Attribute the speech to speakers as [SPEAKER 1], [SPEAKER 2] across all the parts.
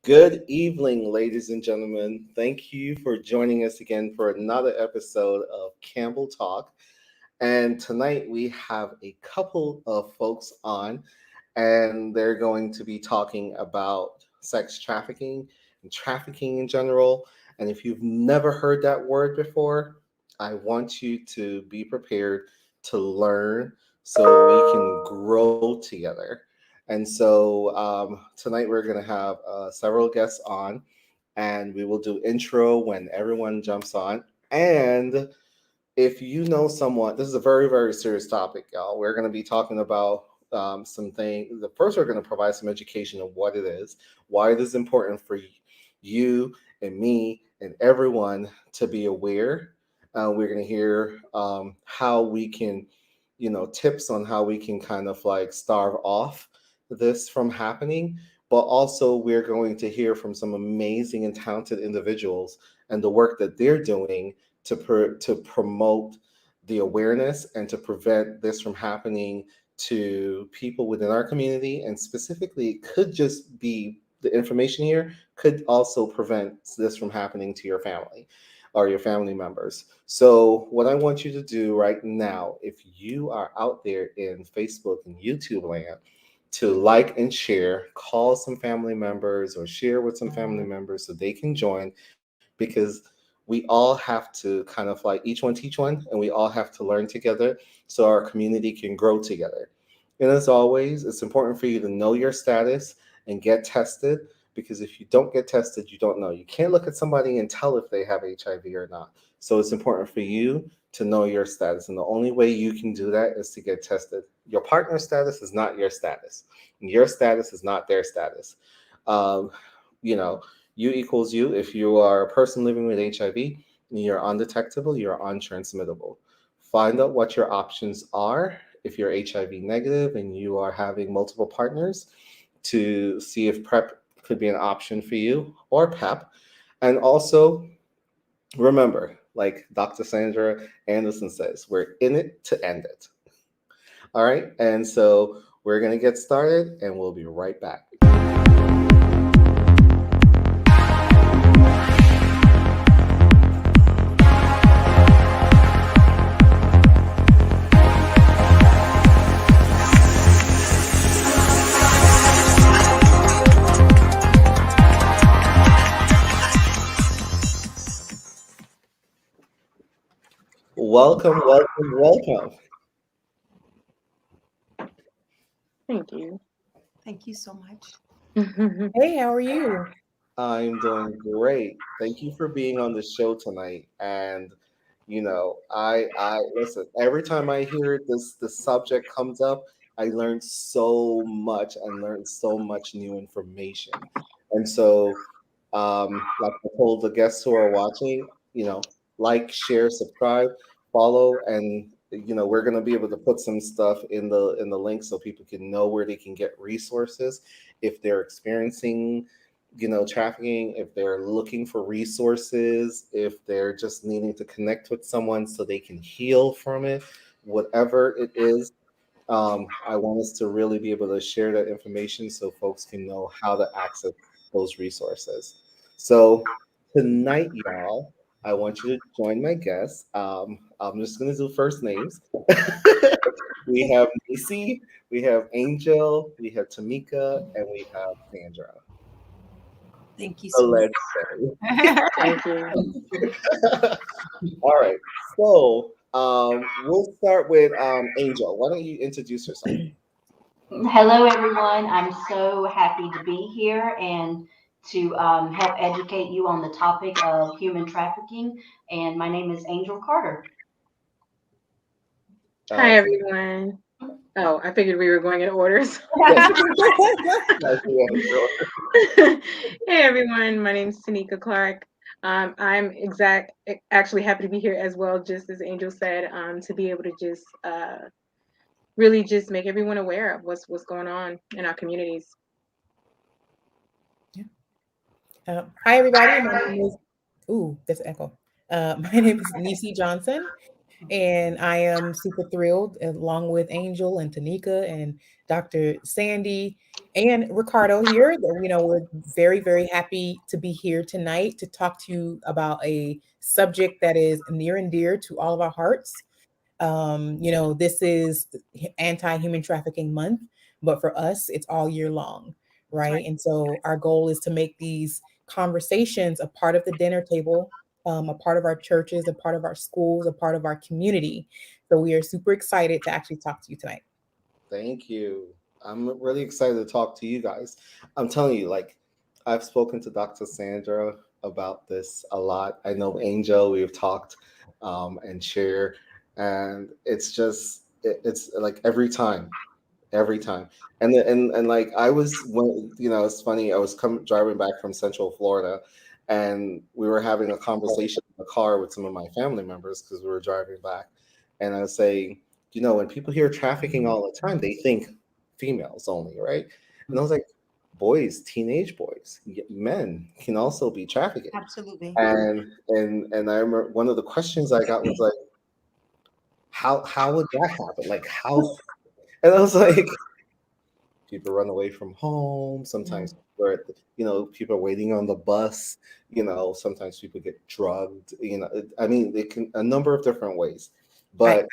[SPEAKER 1] Good evening, ladies and gentlemen. Thank you for joining us again for another episode of Campbell Talk. And tonight we have a couple of folks on, and they're going to be talking about sex trafficking and trafficking in general. And if you've never heard that word before, I want you to be prepared to learn so we can grow together. And so tonight we're going to have several guests on, and we will do intro when everyone jumps on. And if you know someone, this is a very, very serious topic, y'all. We're going to be talking about some things. The first, we're going to provide some education of what it is, why it is important for you and me and everyone to be aware. We're going to hear how we can, tips on how we can kind of like starve off this from happening. But also, we're going to hear from some amazing and talented individuals and the work that they're doing to promote the awareness and to prevent this from happening to people within our community. And specifically, it could just be the information here could also prevent this from happening to your family or your family members. So what I want you to do right now, if you are out there in Facebook and YouTube land, to like and share, call some family members or share with some family members so they can join, because we all have to kind of like each one teach one, and we all have to learn together so our community can grow together. And as always, it's important for you to know your status and get tested, because if you don't get tested, you don't know. You can't look at somebody and tell if they have HIV or not. So it's important for you to know your status. And the only way you can do that is to get tested. Your partner's status is not your status. And your status is not their status. Um, you know, you equals you. If you are a person living with HIV and you're undetectable, you're untransmittable. Find out what your options are if you're HIV negative and you are having multiple partners, to see if PrEP could be an option for you, or PEP. And also remember, like Dr. Sandra Anderson says, we're in it to end it. All right. And so we're going to get started and we'll be right back. Welcome, welcome, welcome.
[SPEAKER 2] Thank you.
[SPEAKER 3] Thank you so much.
[SPEAKER 2] Hey, how are you?
[SPEAKER 1] I'm doing great. Thank you for being on the show tonight. And I listen, every time I hear the subject comes up, I learn so much and learn so much new information. And so like I told the guests who are watching, like, share, subscribe, follow, and we're gonna be able to put some stuff in the link so people can know where they can get resources if they're experiencing trafficking, if they're looking for resources, if they're just needing to connect with someone so they can heal from it, whatever it is. I want us to really be able to share that information so folks can know how to access those resources. So tonight, y'all, I want you to join my guests. I'm just going to do first names. We have Nisi, we have Angel, we have Tamika, and we have Sandra.
[SPEAKER 3] Thank you
[SPEAKER 1] So
[SPEAKER 3] so much.
[SPEAKER 1] let's say.
[SPEAKER 2] Thank you.
[SPEAKER 1] All right. So we'll start with Angel. Why don't you introduce yourself?
[SPEAKER 4] Hello, everyone. I'm so happy to be here and to help educate you on the topic of human trafficking. And my name is Angel Carter.
[SPEAKER 2] Hi, everyone. Oh, I figured we were going in orders. Hey, everyone. My name is Tanika Clark. I'm actually happy to be here as well, just as Angel said, to be able to just really just make everyone aware of what's going on in our communities.
[SPEAKER 5] Hi, everybody. My name is, that's an echo. My name is Nisi Johnson, and I am super thrilled, along with Angel and Tanika and Dr. Sandy And Ricardo here. We're very, very happy to be here tonight to talk to you about a subject that is near and dear to all of our hearts. This is anti-human trafficking month, but for us, it's all year long, right? And so our goal is to make these conversations a part of the dinner table, a part of our churches, a part of our schools, a part of our community. So we are super excited to actually talk to you tonight.
[SPEAKER 1] Thank you. I'm really excited to talk to you guys. I'm telling you, like, I've spoken to Dr. Sandra about this a lot. I know Angel, we've talked and share, and it's just, it's like every time. And like I was, when, it's funny, I was driving back from Central Florida, and we were having a conversation in the car with some of my family members because we were driving back, and I was saying, when people hear trafficking all the time, they think females only, right? And I was like, boys, teenage boys, men can also be trafficked.
[SPEAKER 3] Absolutely.
[SPEAKER 1] And I remember one of the questions I got was like, how would that happen? Like how? And I was like, people run away from home. Sometimes people are waiting on the bus. Sometimes people get drugged. I mean, it can a number of different ways. But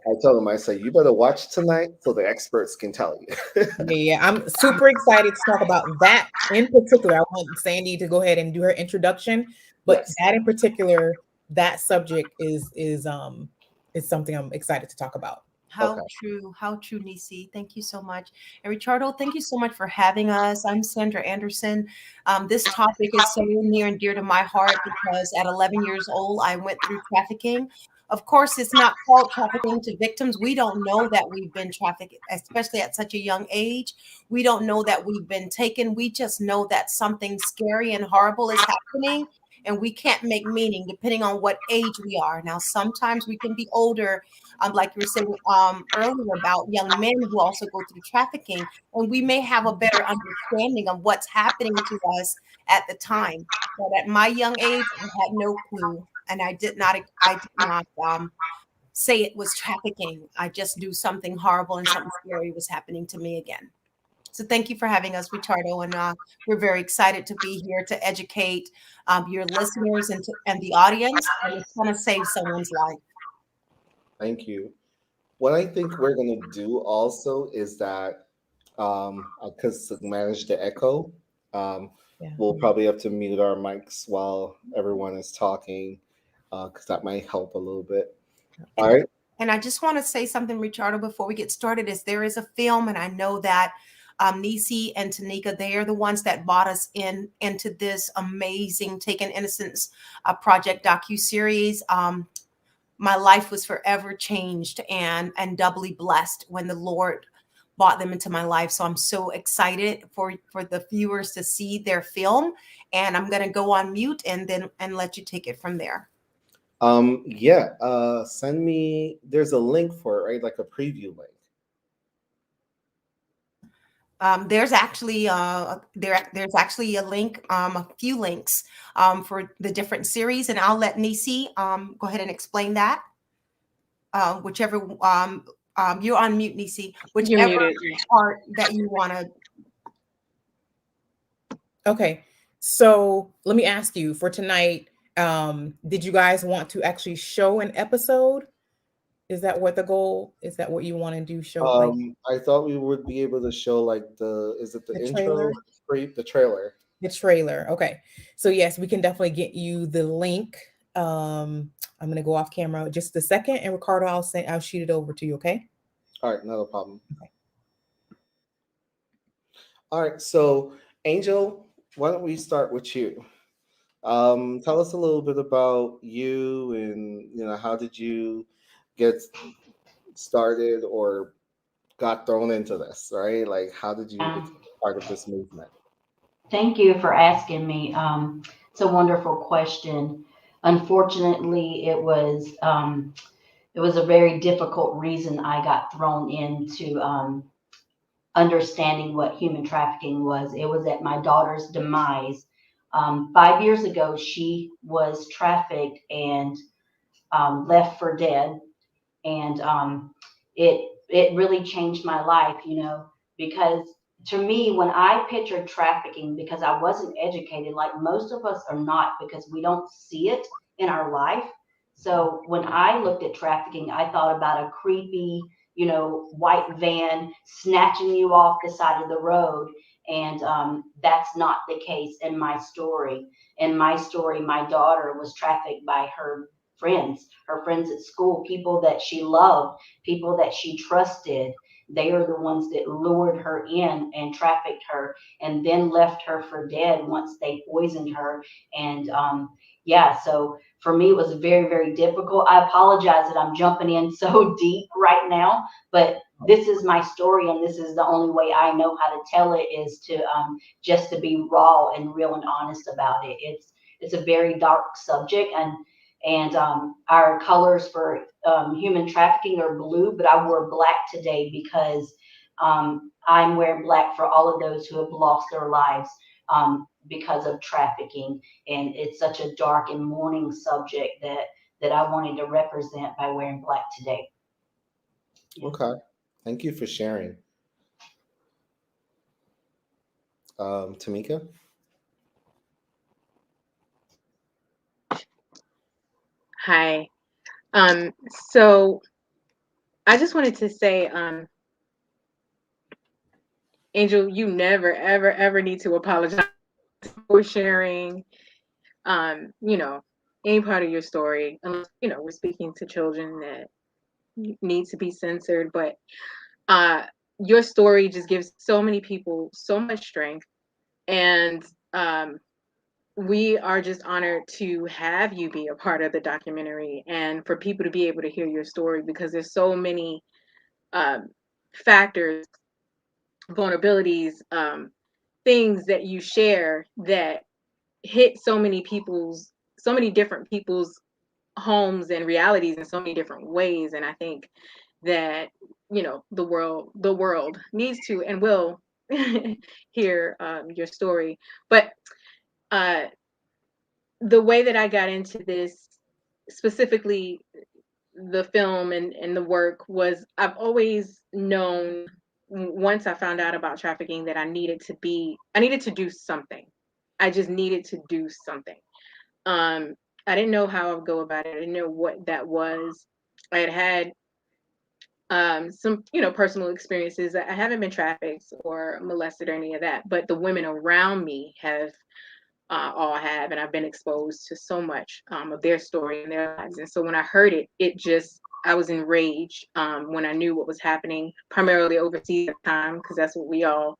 [SPEAKER 1] I tell them, I say, you better watch tonight so the experts can tell you.
[SPEAKER 5] Yeah, I'm super excited to talk about that in particular. I want Sandy to go ahead and do her introduction, but
[SPEAKER 1] Yes.
[SPEAKER 5] that in particular, that subject is something I'm excited to talk about.
[SPEAKER 3] How true, Nisi. Thank you so much. And Ricardo, thank you so much for having us. I'm Sandra Anderson. This topic is so near and dear to my heart because at 11 years old, I went through trafficking. Of course, it's not called trafficking to victims. We don't know that we've been trafficked, especially at such a young age. We don't know that we've been taken. We just know that something scary and horrible is happening. And we can't make meaning depending on what age we are. Now, sometimes we can be older, like you were saying earlier about young men who also go through trafficking, and we may have a better understanding of what's happening to us at the time. But at my young age, I had no clue, and I did not say it was trafficking. I just knew something horrible and something scary was happening to me again. So thank you for having us, Ricardo, and we're very excited to be here to educate your listeners and the audience, and it's going to save someone's life.
[SPEAKER 1] Thank you. What I think we're gonna do also is that because to manage the echo, um,
[SPEAKER 5] Yeah.
[SPEAKER 1] we'll probably have to mute our mics while everyone is talking, because that might help a little bit. All right.
[SPEAKER 3] And I just want to say something, Ricardo, before we get started, is there is a film, and I know that Nisi and Tanika, they are the ones that brought us into this amazing Taken Innocence Project docu-series. My life was forever changed and doubly blessed when the Lord brought them into my life. So I'm so excited for the viewers to see their film. And I'm going to go on mute and let you take it from there.
[SPEAKER 1] Yeah. Send me. There's a link for it, right? Like a preview link.
[SPEAKER 3] There's actually there's actually a link, a few links for the different series, and I'll let Nisi go ahead and explain that. Whichever you're on mute, Nisi.
[SPEAKER 2] You're
[SPEAKER 3] Whichever
[SPEAKER 2] muted.
[SPEAKER 3] part that you want to.
[SPEAKER 5] Okay. So let me ask you for tonight, did you guys want to actually show an episode? Is that what the goal? Is that what you want to do? Show like
[SPEAKER 1] I thought we would be able to show like is it the
[SPEAKER 5] the
[SPEAKER 1] intro,
[SPEAKER 5] trailer?
[SPEAKER 1] the trailer?
[SPEAKER 5] The trailer. Okay. So yes, we can definitely get you the link. I'm gonna go off camera just a second, and Ricardo, I'll shoot it over to you. Okay.
[SPEAKER 1] All right, not a problem.
[SPEAKER 5] Okay.
[SPEAKER 1] All right, so Angel, why don't we start with you? Tell us a little bit about you, and how did you get started or got thrown into this, right? Like, how did you become part of this movement?
[SPEAKER 4] Thank you for asking me. It's a wonderful question. Unfortunately, it was a very difficult reason I got thrown into understanding what human trafficking was. It was at my daughter's demise. 5 years ago, she was trafficked and left for dead, and it really changed my life, because to me, when I pictured trafficking, because I wasn't educated, like most of us are not, because we don't see it in our life. So when I looked at trafficking, I thought about a creepy, white van snatching you off the side of the road. And that's not the case in my story. In my story, my daughter was trafficked by her friends at school, people that she loved, people that she trusted. They are the ones that lured her in and trafficked her and then left her for dead once they poisoned her. And yeah, so for me, it was very, very difficult. I apologize that I'm jumping in so deep right now, but this is my story, and this is the only way I know how to tell it, is to just to be raw and real and honest about it. It's a very dark subject, and our colors for human trafficking are blue, but I wore black today because I'm wearing black for all of those who have lost their lives because of trafficking. And it's such a dark and mourning subject that I wanted to represent by wearing black today. Yeah.
[SPEAKER 1] Okay. Thank you for sharing. Tamika?
[SPEAKER 2] Hi. So I just wanted to say, Angel, you never, ever, ever need to apologize for sharing, you know, any part of your story, unless, we're speaking to children that need to be censored. But uh, your story just gives so many people so much strength. And we are just honored to have you be a part of the documentary and for people to be able to hear your story, because there's so many um, factors, vulnerabilities, things that you share that hit so many different people's homes and realities in so many different ways. And I think that, the world needs to and will hear your story. But uh, the way that I got into this, specifically the film and the work, was I've always known, once I found out about trafficking, that I needed to do something. I just needed to do something. Um, I didn't know how I would go about it. I didn't know what that was. I had some, personal experiences. I haven't been trafficked or molested or any of that, but the women around me have all have, and I've been exposed to so much of their story and their lives. And so when I heard it, I was enraged when I knew what was happening, primarily overseas at the time, because that's what we all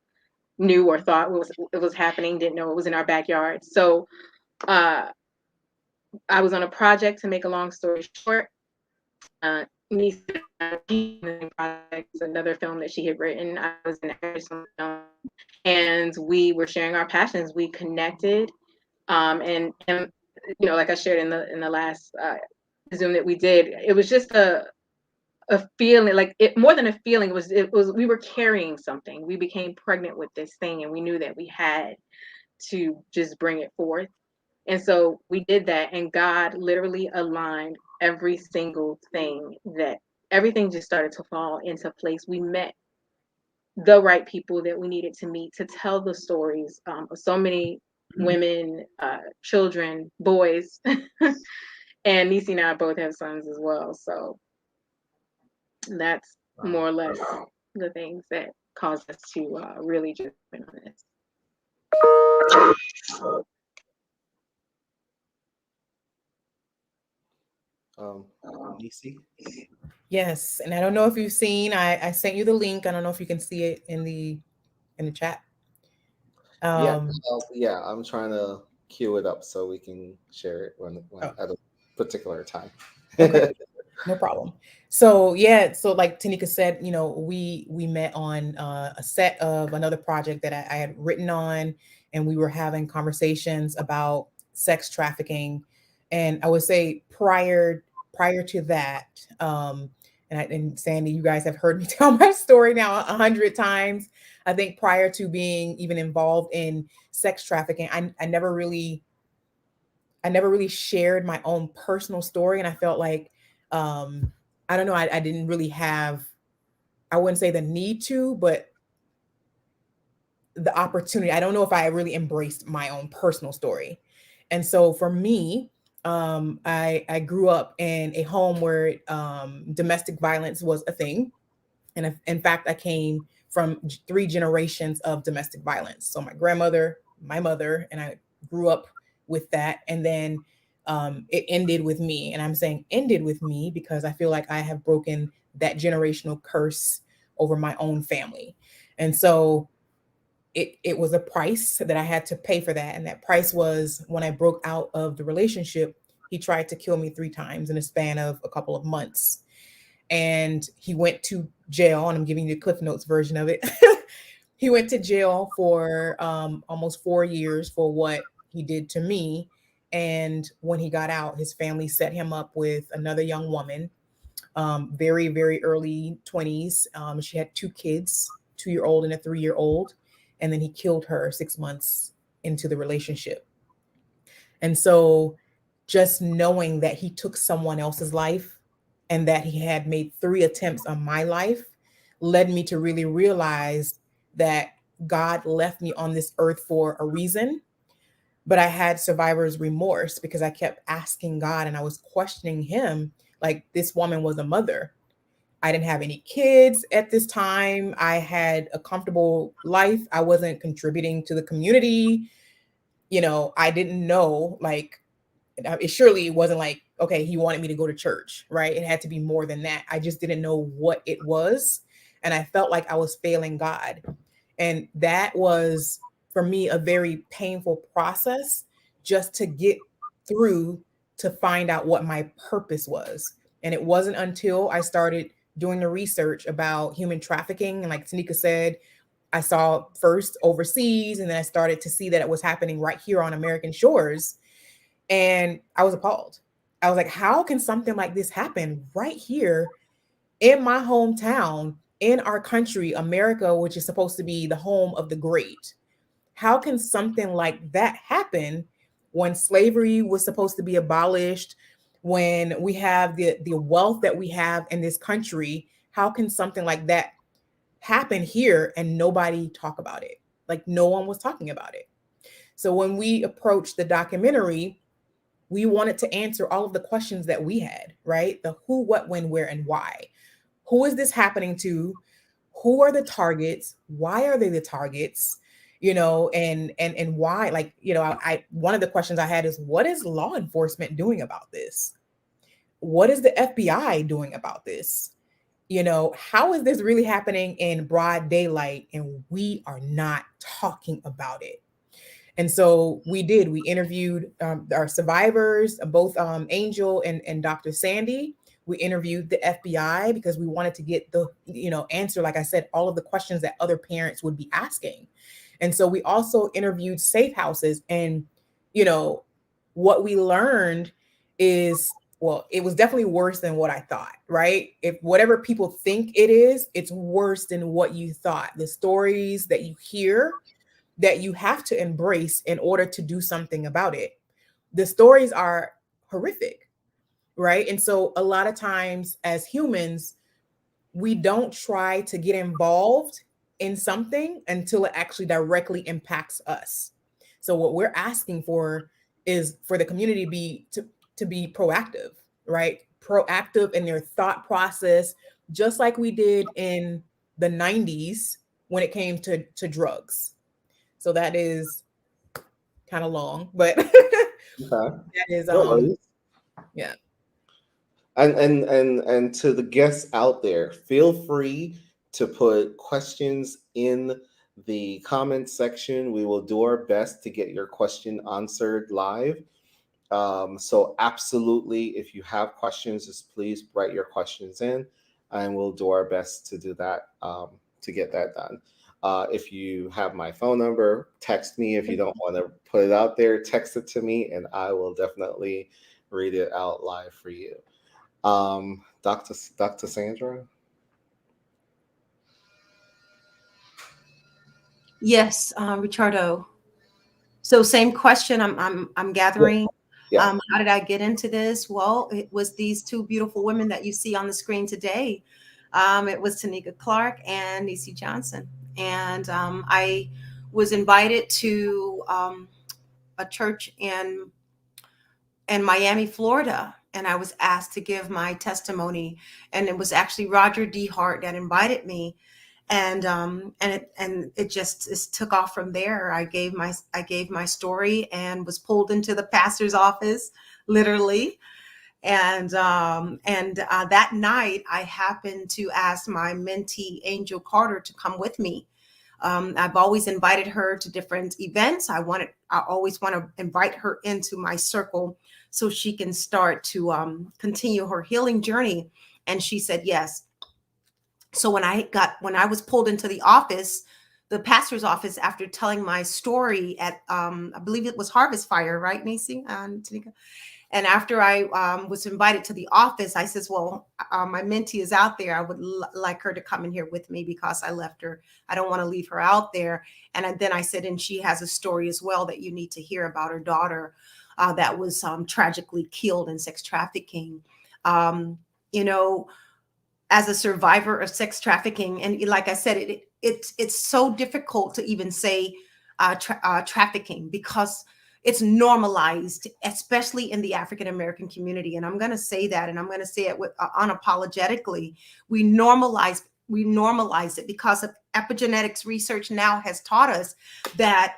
[SPEAKER 2] knew or thought was happening. Didn't know it was in our backyard. So uh, I was on a project. To make a long story short, uh, niece project, another film that she had written. I was an actress on the film, and we were sharing our passions. We connected, and like I shared in the last Zoom that we did, it was just a feeling, like it more than a feeling. It was we were carrying something. We became pregnant with this thing, and we knew that we had to just bring it forth. And so we did that, and God literally aligned every single thing, that everything just started to fall into place. We met the right people that we needed to meet to tell the stories of so many women, children, boys, and Nisi and I both have sons as well. So that's more or less the things that caused us to really just went on this.
[SPEAKER 1] Um, Nisi?
[SPEAKER 5] Yes, and I don't know if you've seen. I sent you the link. I don't know if you can see it in the chat.
[SPEAKER 1] Yeah,
[SPEAKER 5] Um,
[SPEAKER 1] yeah, I'm trying to queue it up so we can share it when
[SPEAKER 5] oh,
[SPEAKER 1] at a particular time.
[SPEAKER 5] okay. No problem. So yeah, so like Tanika said, we met on a set of another project that I had written on, and we were having conversations about sex trafficking. And I would say prior to that, and Sandy, you guys have heard me tell my story now 100 times. I think prior to being even involved in sex trafficking, I never really shared my own personal story, and I felt like I don't know, I didn't really have, I wouldn't say the need to, but the opportunity. I don't know if I really embraced my own personal story. And so for me, I grew up in a home where domestic violence was a thing. And in fact, I came from three generations of domestic violence. So my grandmother, my mother, and I grew up with that. And then it ended with me. And I'm saying ended with me because I feel like I have broken that generational curse over my own family. And so it was a price that I had to pay for that. And that price was when I broke out of the relationship, he tried to kill me 3 times in a span of a couple of months. And he went to jail, and I'm giving you the Cliff Notes version of it. He went to jail for almost 4 years for what he did to me. And when he got out, his family set him up with another young woman, very, very early 20s. She had 2 kids, 2-year old and a 3-year old. And then he killed her 6 months into the relationship. And so just knowing that he took someone else's life and that he had made 3 attempts on my life led me to really realize that God left me on this earth for a reason. But I had survivor's remorse because I kept asking God and I was questioning him. Like, this woman was a mother. I didn't have any kids at this time. I had a comfortable life. I wasn't contributing to the community. I didn't know, like, it surely wasn't like, okay, he wanted me to go to church, right? It had to be more than that. I just didn't know what it was. And I felt like I was failing God. And that was, for me, a very painful process just to get through to find out what my purpose was. And it wasn't until I started doing the research about human trafficking. And like Tanika said, I saw first overseas, and then I started to see that it was happening right here on American shores. And I was appalled. I was like, how can something like this happen right here in my hometown, in our country, America, which is supposed to be the home of the great? How can something like that happen when slavery was supposed to be abolished, when we have the wealth that we have in this country? How can something like that happen here and nobody talk about it? Like, no one was talking about it. So when we approached the documentary, we wanted to answer all of the questions that we had, right? The who, what, when, where, and why. Who is this happening to? Who are the targets? Why are they the targets? And why? Like, I one of the questions I had is, what is law enforcement doing about this? What is the FBI doing about this? How is this really happening in broad daylight and we are not talking about it? And so we interviewed our survivors, both Angel and Dr. Sandy. We interviewed the FBI because we wanted to get the, answer, like I said, all of the questions that other parents would be asking. And so we also interviewed safe houses. And, what we learned is, well, it was definitely worse than what I thought, right? If whatever people think it is, it's worse than what you thought. The stories that you hear, that you have to embrace in order to do something about it. The stories are horrific, right? And so a lot of times as humans, we don't try to get involved in something until it actually directly impacts us. So what we're asking for is for the community to be proactive, right? Proactive in their thought process, just like we did in the 90s when it came to drugs. So that is kind of long, but
[SPEAKER 1] Okay.
[SPEAKER 5] that is
[SPEAKER 1] No worries.
[SPEAKER 5] yeah.
[SPEAKER 1] And to the guests out there, feel free to put questions in the comment section. We will do our best to get your question answered live. So absolutely, if you have questions, just please write your questions in, and we'll do our best to do that, to get that done. If you have my phone number, text me. If you don't want to put it out there, text it to me, and I will definitely read it out live for you. Dr. Sandra?
[SPEAKER 3] Yes, Ricardo. So same question. I'm gathering.
[SPEAKER 1] Yeah.
[SPEAKER 3] How did I get into this? Well, it was these 2 beautiful women that you see on the screen today. It was Tanika Clark and Nisi Johnson, and was invited to a church in Miami, Florida, and I was asked to give my testimony. And it was actually Roger D. Hart that invited me, and it just took off from there. I gave my story and was pulled into the pastor's office, literally. And that night, I happened to ask my mentee Angel Carter to come with me. I've always invited her to different events. I always want to invite her into my circle so she can start to continue her healing journey. And she said yes. So when I was pulled into the office, the pastor's office, after telling my story at I believe it was Harvest Fire, right, Nisi and Tanika? And after I was invited to the office, I says, well, my mentee is out there. I would like her to come in here with me because I left her. I don't want to leave her out there. And then I said, and she has a story as well that you need to hear about her daughter that was tragically killed in sex trafficking. You know, as a survivor of sex trafficking, and like I said, it's so difficult to even say trafficking because it's normalized, especially in the African American community. And I'm going to say that, and I'm going to say it with unapologetically. We normalize it because of epigenetics research now has taught us that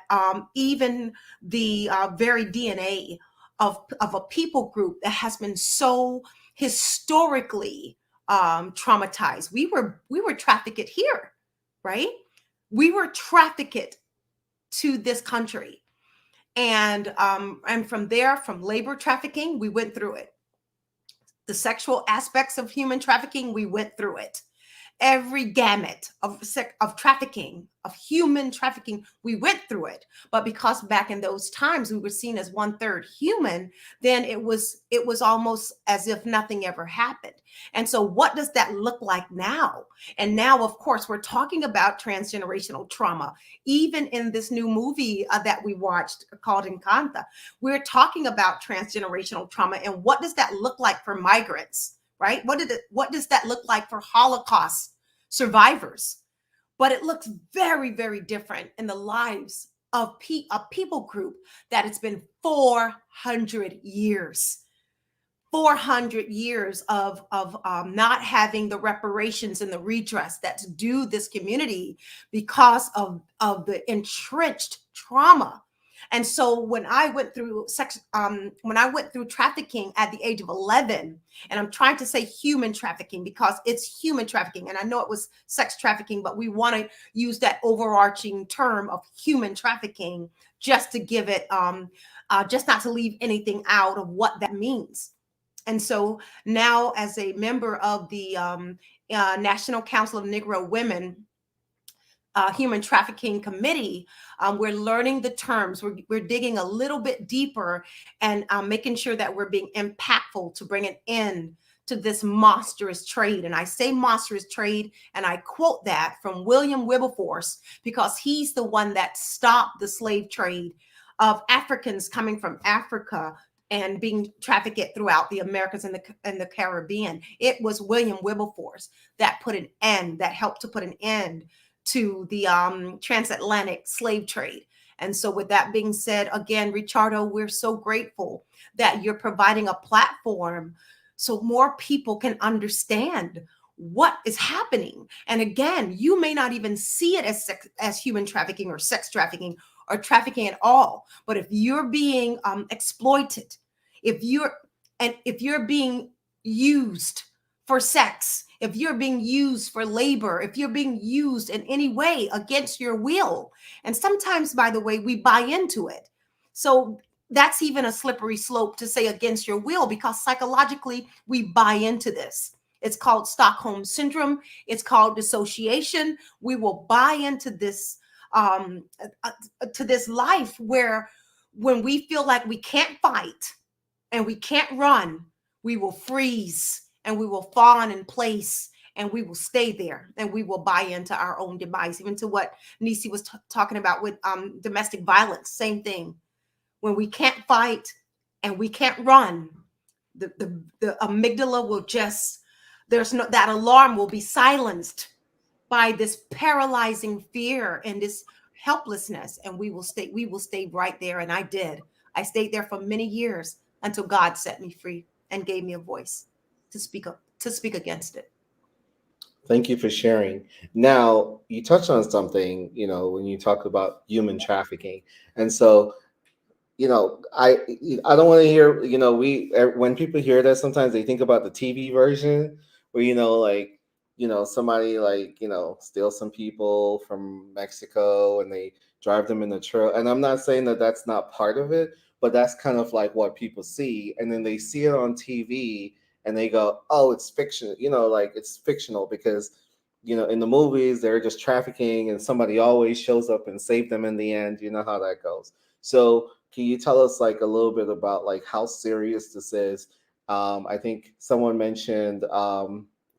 [SPEAKER 3] even the very DNA of a people group that has been so historically traumatized. We were trafficked here, right? We were trafficked to this country. And from there, from labor trafficking, we went through it. The sexual aspects of human trafficking, we went through it. Every gamut of trafficking, of human trafficking, we went through it. But because back in those times we were seen as 1/3 human, then it was almost as if nothing ever happened. And so what does that look like now? And now, of course, we're talking about transgenerational trauma. Even in this new movie that we watched called Encanta, we're talking about transgenerational trauma. And what does that look like for migrants? Right? What does that look like for Holocaust survivors? But it looks very, very different in the lives of a people group that it's been 400 years. 400 years of not having the reparations and the redress that's due this community because of the entrenched trauma. And so when I went through trafficking at the age of 11, and I'm trying to say human trafficking because it's human trafficking, and I know it was sex trafficking, but we want to use that overarching term of human trafficking just to give it, just not to leave anything out of what that means. And so now, as a member of the National Council of Negro Women, Human Trafficking Committee, we're learning the terms. We're digging a little bit deeper and making sure that we're being impactful to bring an end to this monstrous trade. And I say monstrous trade, and I quote that from William Wilberforce because he's the one that stopped the slave trade of Africans coming from Africa and being trafficked throughout the Americas and the Caribbean. It was William Wilberforce that helped to put an end to the transatlantic slave trade. And so with that being said, again, Richardo, we're so grateful that you're providing a platform so more people can understand what is happening. And again, you may not even see it as human trafficking or sex trafficking or trafficking at all. But if you're being exploited, if you're being used for sex, if you're being used for labor, if you're being used in any way against your will, and sometimes, by the way, we buy into it. So that's even a slippery slope to say against your will, because psychologically we buy into this. It's called Stockholm syndrome. It's called dissociation. We will buy into this to this life where when we feel like we can't fight and we can't run, we will freeze and we will fall in place and we will stay there and we will buy into our own demise. Even to what Nisi was talking about with domestic violence, same thing. When we can't fight and we can't run, the amygdala will just, that alarm will be silenced by this paralyzing fear and this helplessness, and we will stay right there. And I did. I stayed there for many years until God set me free and gave me a voice to speak against it.
[SPEAKER 1] Thank you for sharing. Now, you touched on something, when you talk about human trafficking. And so, I don't want to hear, when people hear that, sometimes they think about the TV version where, like, somebody like, steal some people from Mexico and they drive them in the trail. And I'm not saying that that's not part of it, but that's kind of like what people see. And then they see it on TV and they go, oh, it's fiction, like it's fictional because, in the movies, they're just trafficking and somebody always shows up and save them in the end. You know how that goes. So can you tell us like a little bit about like how serious this is? I think someone mentioned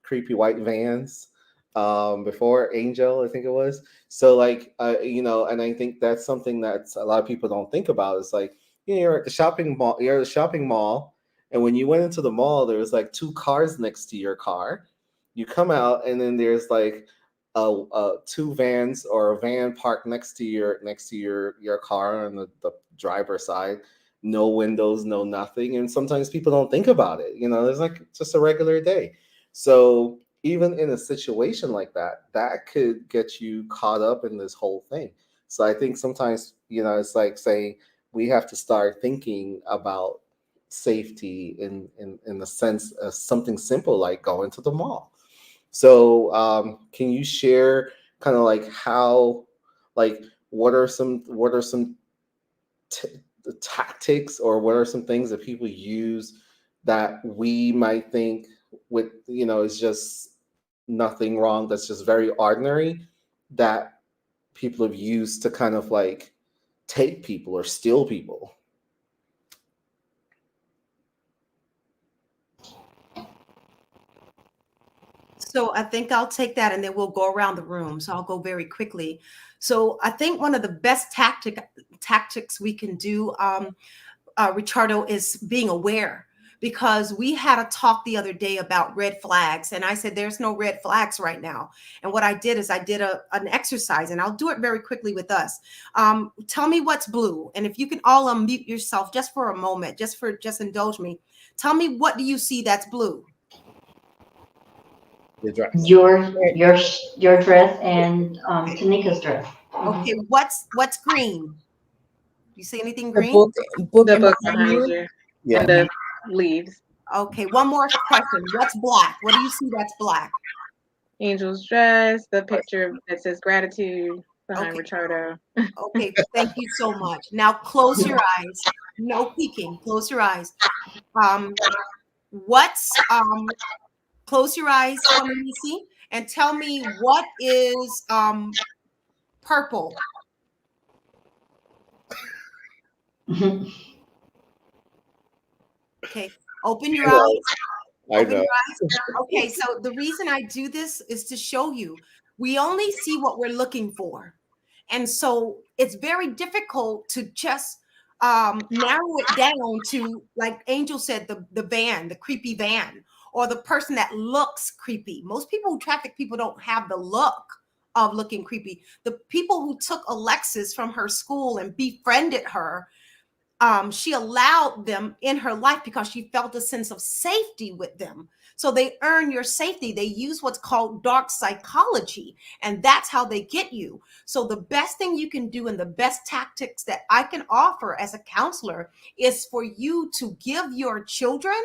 [SPEAKER 1] creepy white vans before Angel, I think it was. So like and I think that's something that a lot of people don't think about. It's like you're at the shopping mall, and when you went into the mall, there was like two cars next to your car. You come out, and then there's like two vans or a van parked next to your car on the driver's side, no windows, no nothing. And sometimes people don't think about it, it's like just a regular day. So even in a situation like that, that could get you caught up in this whole thing. So I think sometimes, it's like saying we have to start thinking about safety in the sense of something simple like going to the mall. So, can you share kind of like how, like, what are some t- tactics, or what are some things that people use that we might think with is just nothing wrong, that's just very ordinary, that people have used to kind of like take people or steal people?
[SPEAKER 3] So I think I'll take that and then we'll go around the room. So I'll go very quickly. So I think one of the best tactics we can do, Richardo, is being aware, because we had a talk the other day about red flags, and I said there's no red flags right now. And what I did is I did an exercise, and I'll do it very quickly with us. Tell me what's blue, and if you can all unmute yourself just for a moment, just indulge me. Tell me, what do you see that's blue?
[SPEAKER 1] The dress.
[SPEAKER 4] Your dress and Tanika's dress.
[SPEAKER 3] Okay, what's green? Do you see anything
[SPEAKER 5] The
[SPEAKER 3] green?
[SPEAKER 5] book
[SPEAKER 2] The
[SPEAKER 5] in
[SPEAKER 2] book
[SPEAKER 5] behind
[SPEAKER 2] behind
[SPEAKER 5] you.
[SPEAKER 2] you
[SPEAKER 1] Yeah.
[SPEAKER 2] and the leaves.
[SPEAKER 3] Okay, one more question. What's black? What do you see that's black?
[SPEAKER 2] Angel's dress, the picture that says gratitude behind
[SPEAKER 3] Okay.
[SPEAKER 2] Richardo.
[SPEAKER 3] Okay, thank you so much. Now close your eyes. No peeking. Close your eyes. What's close your eyes for me, Nisi, and tell me what is purple. Okay, open your
[SPEAKER 1] I know.
[SPEAKER 3] eyes.
[SPEAKER 1] I
[SPEAKER 3] Open
[SPEAKER 1] know.
[SPEAKER 3] your eyes. Okay, so the reason I do this is to show you we only see what we're looking for. And so it's very difficult to just narrow it down to, like Angel said, the van, the creepy van, or the person that looks creepy. Most people who traffic people don't have the look of looking creepy. The people who took Alexis from her school and befriended her, she allowed them in her life because she felt a sense of safety with them. So they earn your safety. They use what's called dark psychology, and that's how they get you. So the best thing you can do, and the best tactics that I can offer as a counselor, is for you to give your children,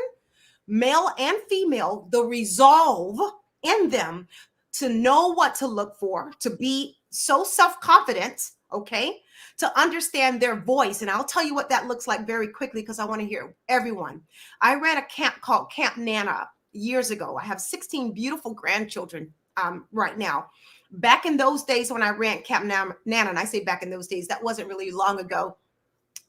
[SPEAKER 3] male and female, the resolve in them to know what to look for, to be so self-confident, okay, to understand their voice. And I'll tell you what that looks like very quickly, because I want to hear everyone. I ran a camp called Camp Nana years ago. I have 16 beautiful grandchildren right now. Back in those days when I ran Camp Nana, and I say back in those days, that wasn't really long ago.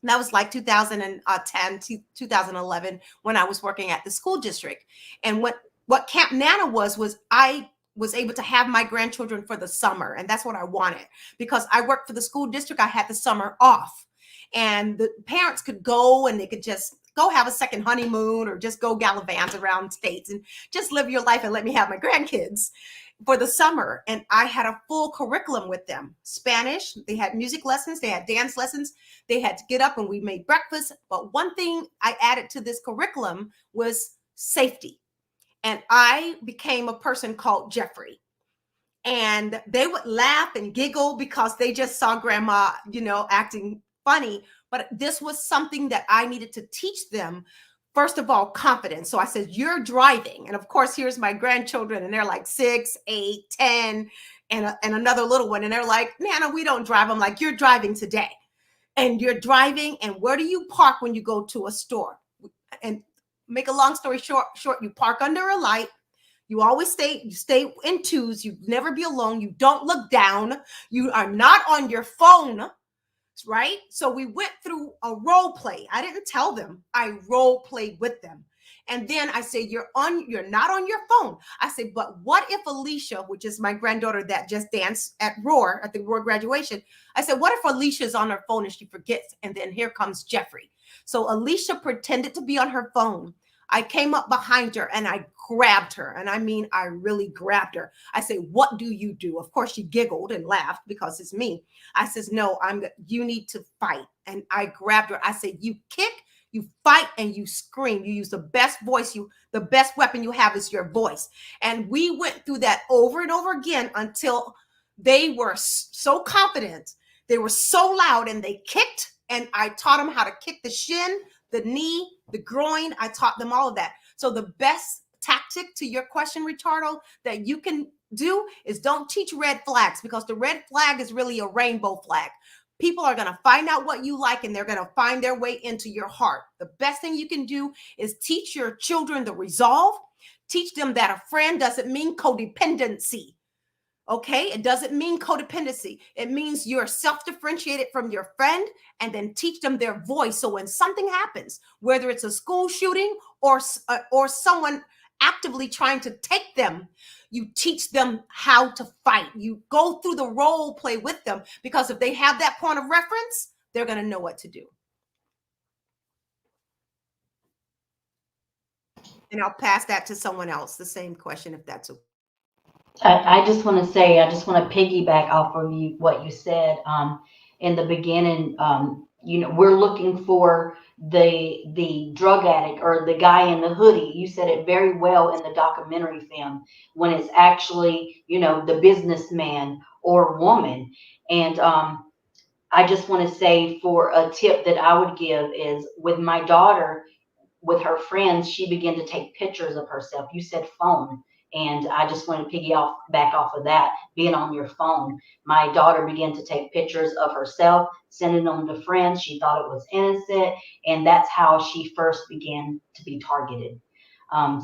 [SPEAKER 3] That was like 2010 to 2011 when I was working at the school district. And what Camp Nana was I was able to have my grandchildren for the summer. And that's what I wanted, because I worked for the school district. I had the summer off, and the parents could go and they could just go have a second honeymoon or just go gallivant around states and just live your life and let me have my grandkids. for the summer, and I had a full curriculum with them. Spanish, they had music lessons, they had dance lessons, they had to get up and we made breakfast. But one thing I added to this curriculum was safety. And I became a person called Jeffrey. And they would laugh and giggle because they just saw grandma, acting funny. But this was something that I needed to teach them. First of all, confidence. So I said, you're driving. And of course, here's my grandchildren, and they're like 6, 8, 10, and another little one. And they're like, Nana, we don't drive. I'm like, you're driving today. And you're driving. And where do you park when you go to a store? And make a long story short, you park under a light. You always stay in twos. You never be alone. You don't look down. You are not on your phone, right? So we went through a role play. I didn't tell them. I role played with them. And then I say, you're not on your phone. I say, but what if Alicia, which is my granddaughter that just danced at the Roar graduation, I said, what if Alicia's on her phone and she forgets? And then here comes Jeffrey. So Alicia pretended to be on her phone. I came up behind her and I grabbed her. And I mean, I really grabbed her. I say, what do you do? Of course, she giggled and laughed because it's me. I says, no, you need to fight. And I grabbed her. I said, you kick, you fight, and you scream. You use the best voice. The best weapon you have is your voice. And we went through that over and over again until they were so confident. They were so loud and they kicked. And I taught them how to kick the shin, the knee, the groin. I taught them all of that. So the best tactic to your question, Richardo, that you can do is don't teach red flags, because the red flag is really a rainbow flag. People are going to find out what you like and they're going to find their way into your heart. The best thing you can do is teach your children the resolve. Teach them that a friend doesn't mean codependency. Okay, it doesn't mean codependency. It means you're self-differentiated from your friend, and then teach them their voice. So when something happens, whether it's a school shooting or someone actively trying to take them, you teach them how to fight. You go through the role play with them, because if they have that point of reference, they're going to know what to do. And I'll pass that to someone else, the same question, if that's okay.
[SPEAKER 4] I just want to say, I just want to piggyback off of what you said in the beginning. We're looking for the drug addict or the guy in the hoodie. You said it very well in the documentary film, when it's actually, the businessman or woman. And I just want to say, for a tip that I would give is, with my daughter, with her friends, she began to take pictures of herself. You said phone. And I just want to back off of that, being on your phone. My daughter began to take pictures of herself, sending them to friends. She thought it was innocent. And that's how she first began to be targeted.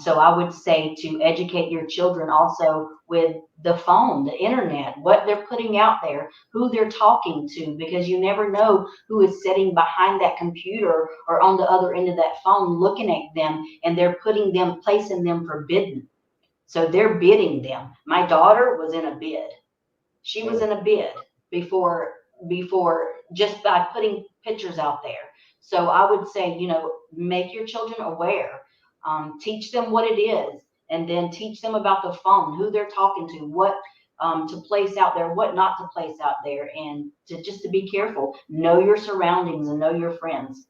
[SPEAKER 4] So I would say to educate your children also with the phone, the internet, what they're putting out there, who they're talking to, because you never know who is sitting behind that computer or on the other end of that phone looking at them, and they're placing them forbidden. So they're bidding them. My daughter was in a bid. She was in a bid before just by putting pictures out there. So I would say, make your children aware. Teach them what it is, and then teach them about the phone, who they're talking to, what to place out there, what not to place out there, and to be careful. Know your surroundings and know your friends.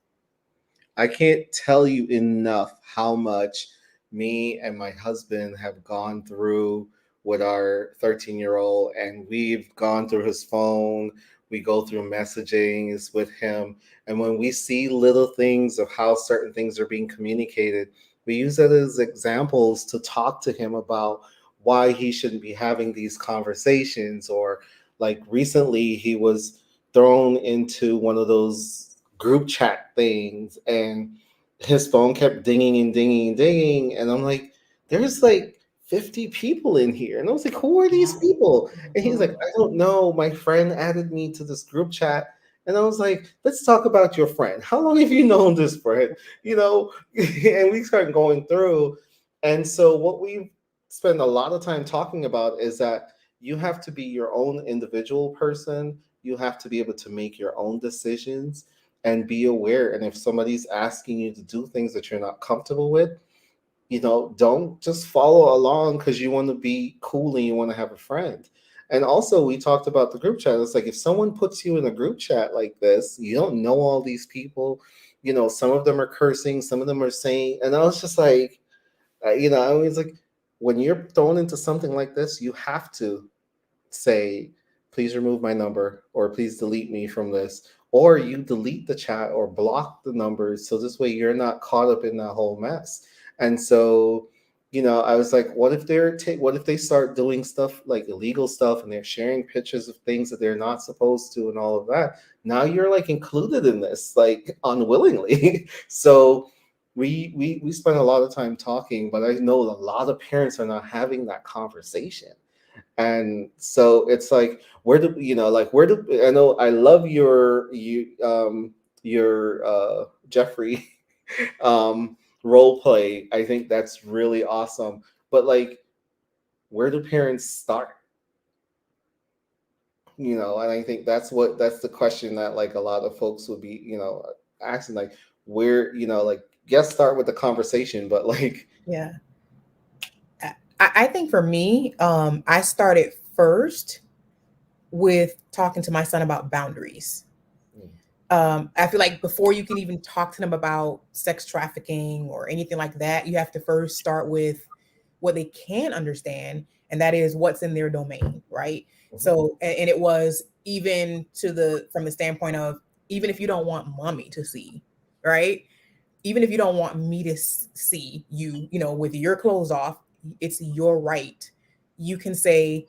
[SPEAKER 1] I can't tell you enough how much me and my husband have gone through with our 13-year-old, and we've gone through his phone. We go through messagings with him. And when we see little things of how certain things are being communicated, we use that as examples to talk to him about why he shouldn't be having these conversations. Or like recently, he was thrown into one of those group chat things, and his phone kept dinging and dinging and dinging. And I'm like, there's like 50 people in here. And I was like, who are these people? And he's like, I don't know. My friend added me to this group chat. And I was like, let's talk about your friend. How long have you known this friend? And we started going through. And so what we spend a lot of time talking about is that you have to be your own individual person. You have to be able to make your own decisions and be aware. And if somebody's asking you to do things that you're not comfortable with, don't just follow along because you want to be cool and you want to have a friend. And also, we talked about the group chat. It's like if someone puts you in a group chat like this, you don't know all these people. Some of them are cursing, some of them are saying, and I was just like, I was like, when you're thrown into something like this, you have to say, please remove my number or please delete me from this. Or you delete the chat or block the numbers so this way you're not caught up in that whole mess. And so, I was like, what if what if they start doing stuff like illegal stuff and they're sharing pictures of things that they're not supposed to and all of that? Now you're like included in this, like unwillingly. So we spent a lot of time talking, but I know a lot of parents are not having that conversation. And so it's like, where do I know I love your Jeffrey role play. I think that's really awesome. But like, where do parents start? And I think that's the question that like a lot of folks would be, asking, like, where, like, yes, start with the conversation, but like,
[SPEAKER 5] Yeah. I think for me, I started first with talking to my son about boundaries. I feel like before you can even talk to them about sex trafficking or anything like that, you have to first start with what they can understand, and that is what's in their domain, right? So, and it was even from the standpoint of, even if you don't want mommy to see, right? Even if you don't want me to see you, with your clothes off, it's your right. You can say,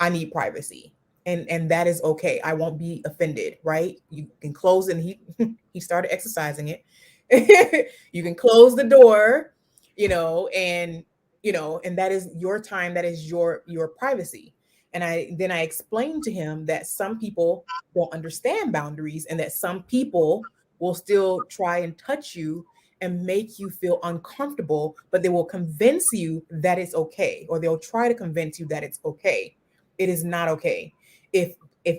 [SPEAKER 5] I need privacy. And that is okay. I won't be offended, right? You can close, and he started exercising it. You can close the door, and and that is your time, that is your privacy. And I explained to him that some people don't understand boundaries, and that some people will still try and touch you and make you feel uncomfortable, but they will convince you that it's okay, or they'll try to convince you that it's okay. It is not okay. If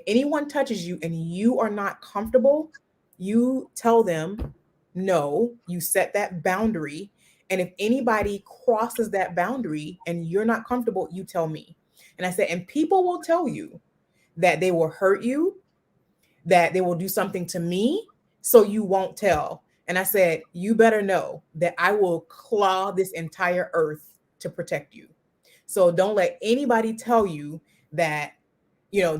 [SPEAKER 5] anyone touches you and you are not comfortable, you tell them no, you set that boundary. And if anybody crosses that boundary and you're not comfortable, you tell me. And I said, and people will tell you that they will hurt you, that they will do something to me, so you won't tell. And I said, you better know that I will claw this entire earth to protect you. So don't let anybody tell you that,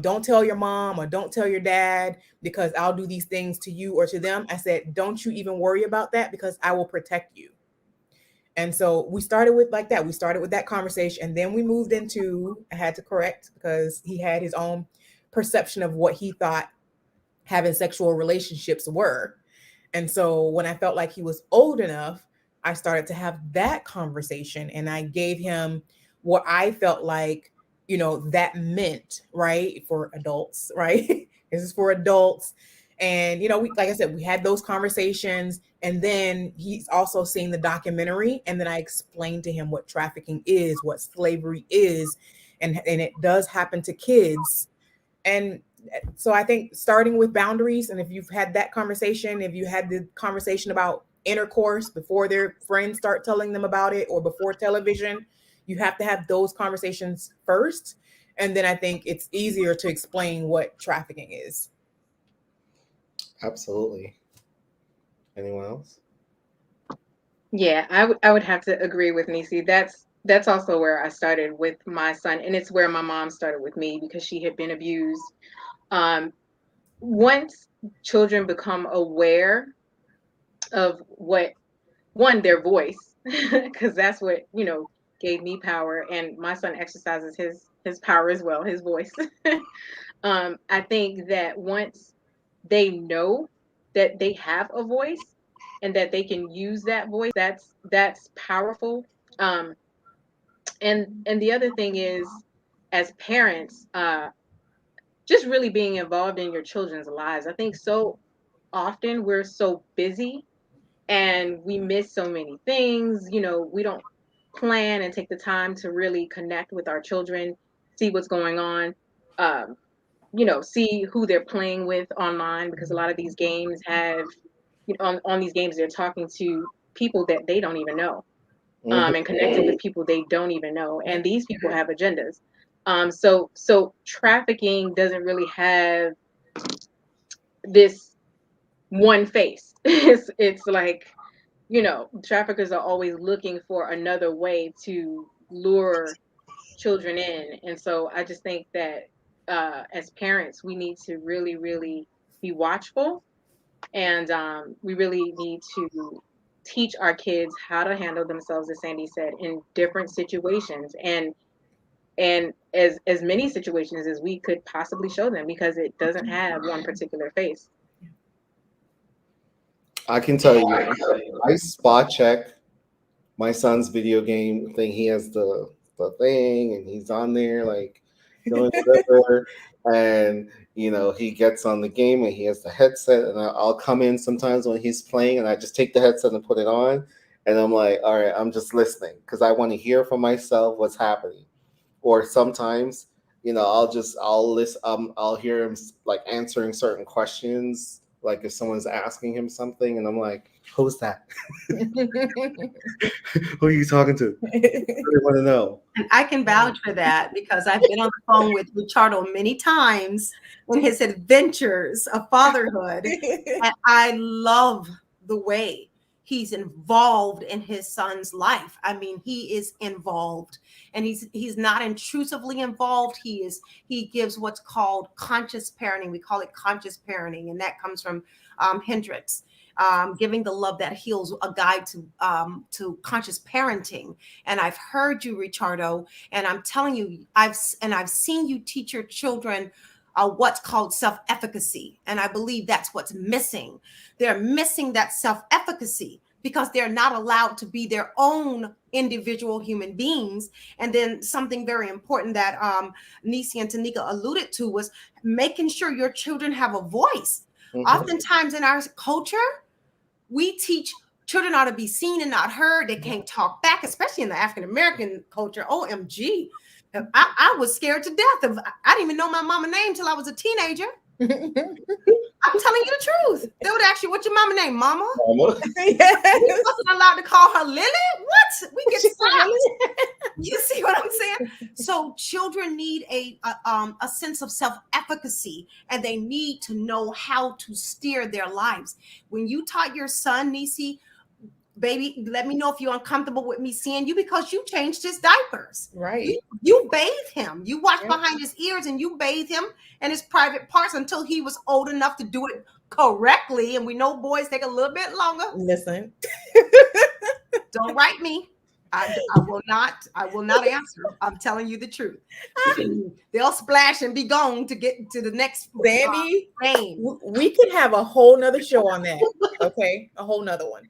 [SPEAKER 5] don't tell your mom or don't tell your dad because I'll do these things to you or to them. I said, don't you even worry about that because I will protect you. And so we started with like that. We started with that conversation. And then we moved into, I had to correct because he had his own perception of what he thought having sexual relationships were. And so when I felt like he was old enough, I started to have that conversation, and I gave him what I felt like, that meant, right? For adults, right? This is for adults. And, like I said, we had those conversations, and then he's also seen the documentary. And then I explained to him what trafficking is, what slavery is, and it does happen to kids. And so I think starting with boundaries, and if you've had that conversation, if you had the conversation about intercourse before their friends start telling them about it, or before television, you have to have those conversations first. And then I think it's easier to explain what trafficking is.
[SPEAKER 1] Absolutely. Anyone else?
[SPEAKER 2] Yeah, I would have to agree with Nisi. That's also where I started with my son, and it's where my mom started with me because she had been abused. Um, Once children become aware of their voice, because that's what gave me power, and my son exercises his power as well, his voice. I think that once they know that they have a voice and that they can use that voice, that's powerful. Um, and the other thing is, as parents, just really being involved in your children's lives. I think so often we're so busy and we miss so many things. We don't plan and take the time to really connect with our children, see what's going on, um, see who they're playing with online, because a lot of these games have, on these games, they're talking to people that they don't even know. and connecting with people they don't even know. And these people have agendas. So trafficking doesn't really have this one face. It's like, traffickers are always looking for another way to lure children in. And so I just think that as parents, we need to really, really be watchful, and we really need to teach our kids how to handle themselves, as Sandy said, in different situations, and as many situations as we could possibly show them, because it doesn't have one particular face.
[SPEAKER 1] I can tell you, I spot check my son's video game thing. He has the thing, and he's on there like doing whatever. And he gets on the game, and he has the headset. And I'll come in sometimes when he's playing, and I just take the headset and put it on, and I'm like, all right, I'm just listening because I want to hear for myself what's happening. Or sometimes, I'll listen. I'll hear him like answering certain questions, like if someone's asking him something, and I'm like, who's that? Who are you talking to? I really want to know.
[SPEAKER 3] And I can vouch for that because I've been on the phone with Richardo many times in his adventures of fatherhood. And I love the way he's involved in his son's life. I mean, he is involved, and he's not intrusively involved. He gives what's called conscious parenting. We call it conscious parenting, and that comes from Hendricks. Giving the love that heals, a guide to conscious parenting. And I've heard you, Richardo, and I'm telling you, I've seen you teach your children what's called self-efficacy. And I believe that's what's missing. They're missing that self-efficacy because they're not allowed to be their own individual human beings. And then something very important that Nisi and Tanika alluded to was making sure your children have a voice. Oftentimes in our culture, we teach children ought to be seen and not heard. They can't talk back, especially in the African-American culture. OMG. I was scared to death. I didn't even know my mama's name until I was a teenager. I'm telling you the truth. They would ask you, what's your mama's name, Mama?
[SPEAKER 1] Mama.
[SPEAKER 3] We wasn't allowed to call her Lily. What? We get slapped. You see what I'm saying? So children need a sense of self-efficacy, and they need to know how to steer their lives. When you taught your son, Nisi, baby, let me know if you're uncomfortable with me seeing you because you changed his diapers.
[SPEAKER 5] Right.
[SPEAKER 3] You bathe him. You watch behind his ears and you bathe him and his private parts until he was old enough to do it correctly. And we know boys take a little bit longer.
[SPEAKER 5] Listen.
[SPEAKER 3] Don't write me. I will not answer. I'm telling you the truth. They'll splash and be gone to get to the next
[SPEAKER 5] Sandy,
[SPEAKER 3] game.
[SPEAKER 5] we could have a whole nother show on that. Okay, a whole nother one.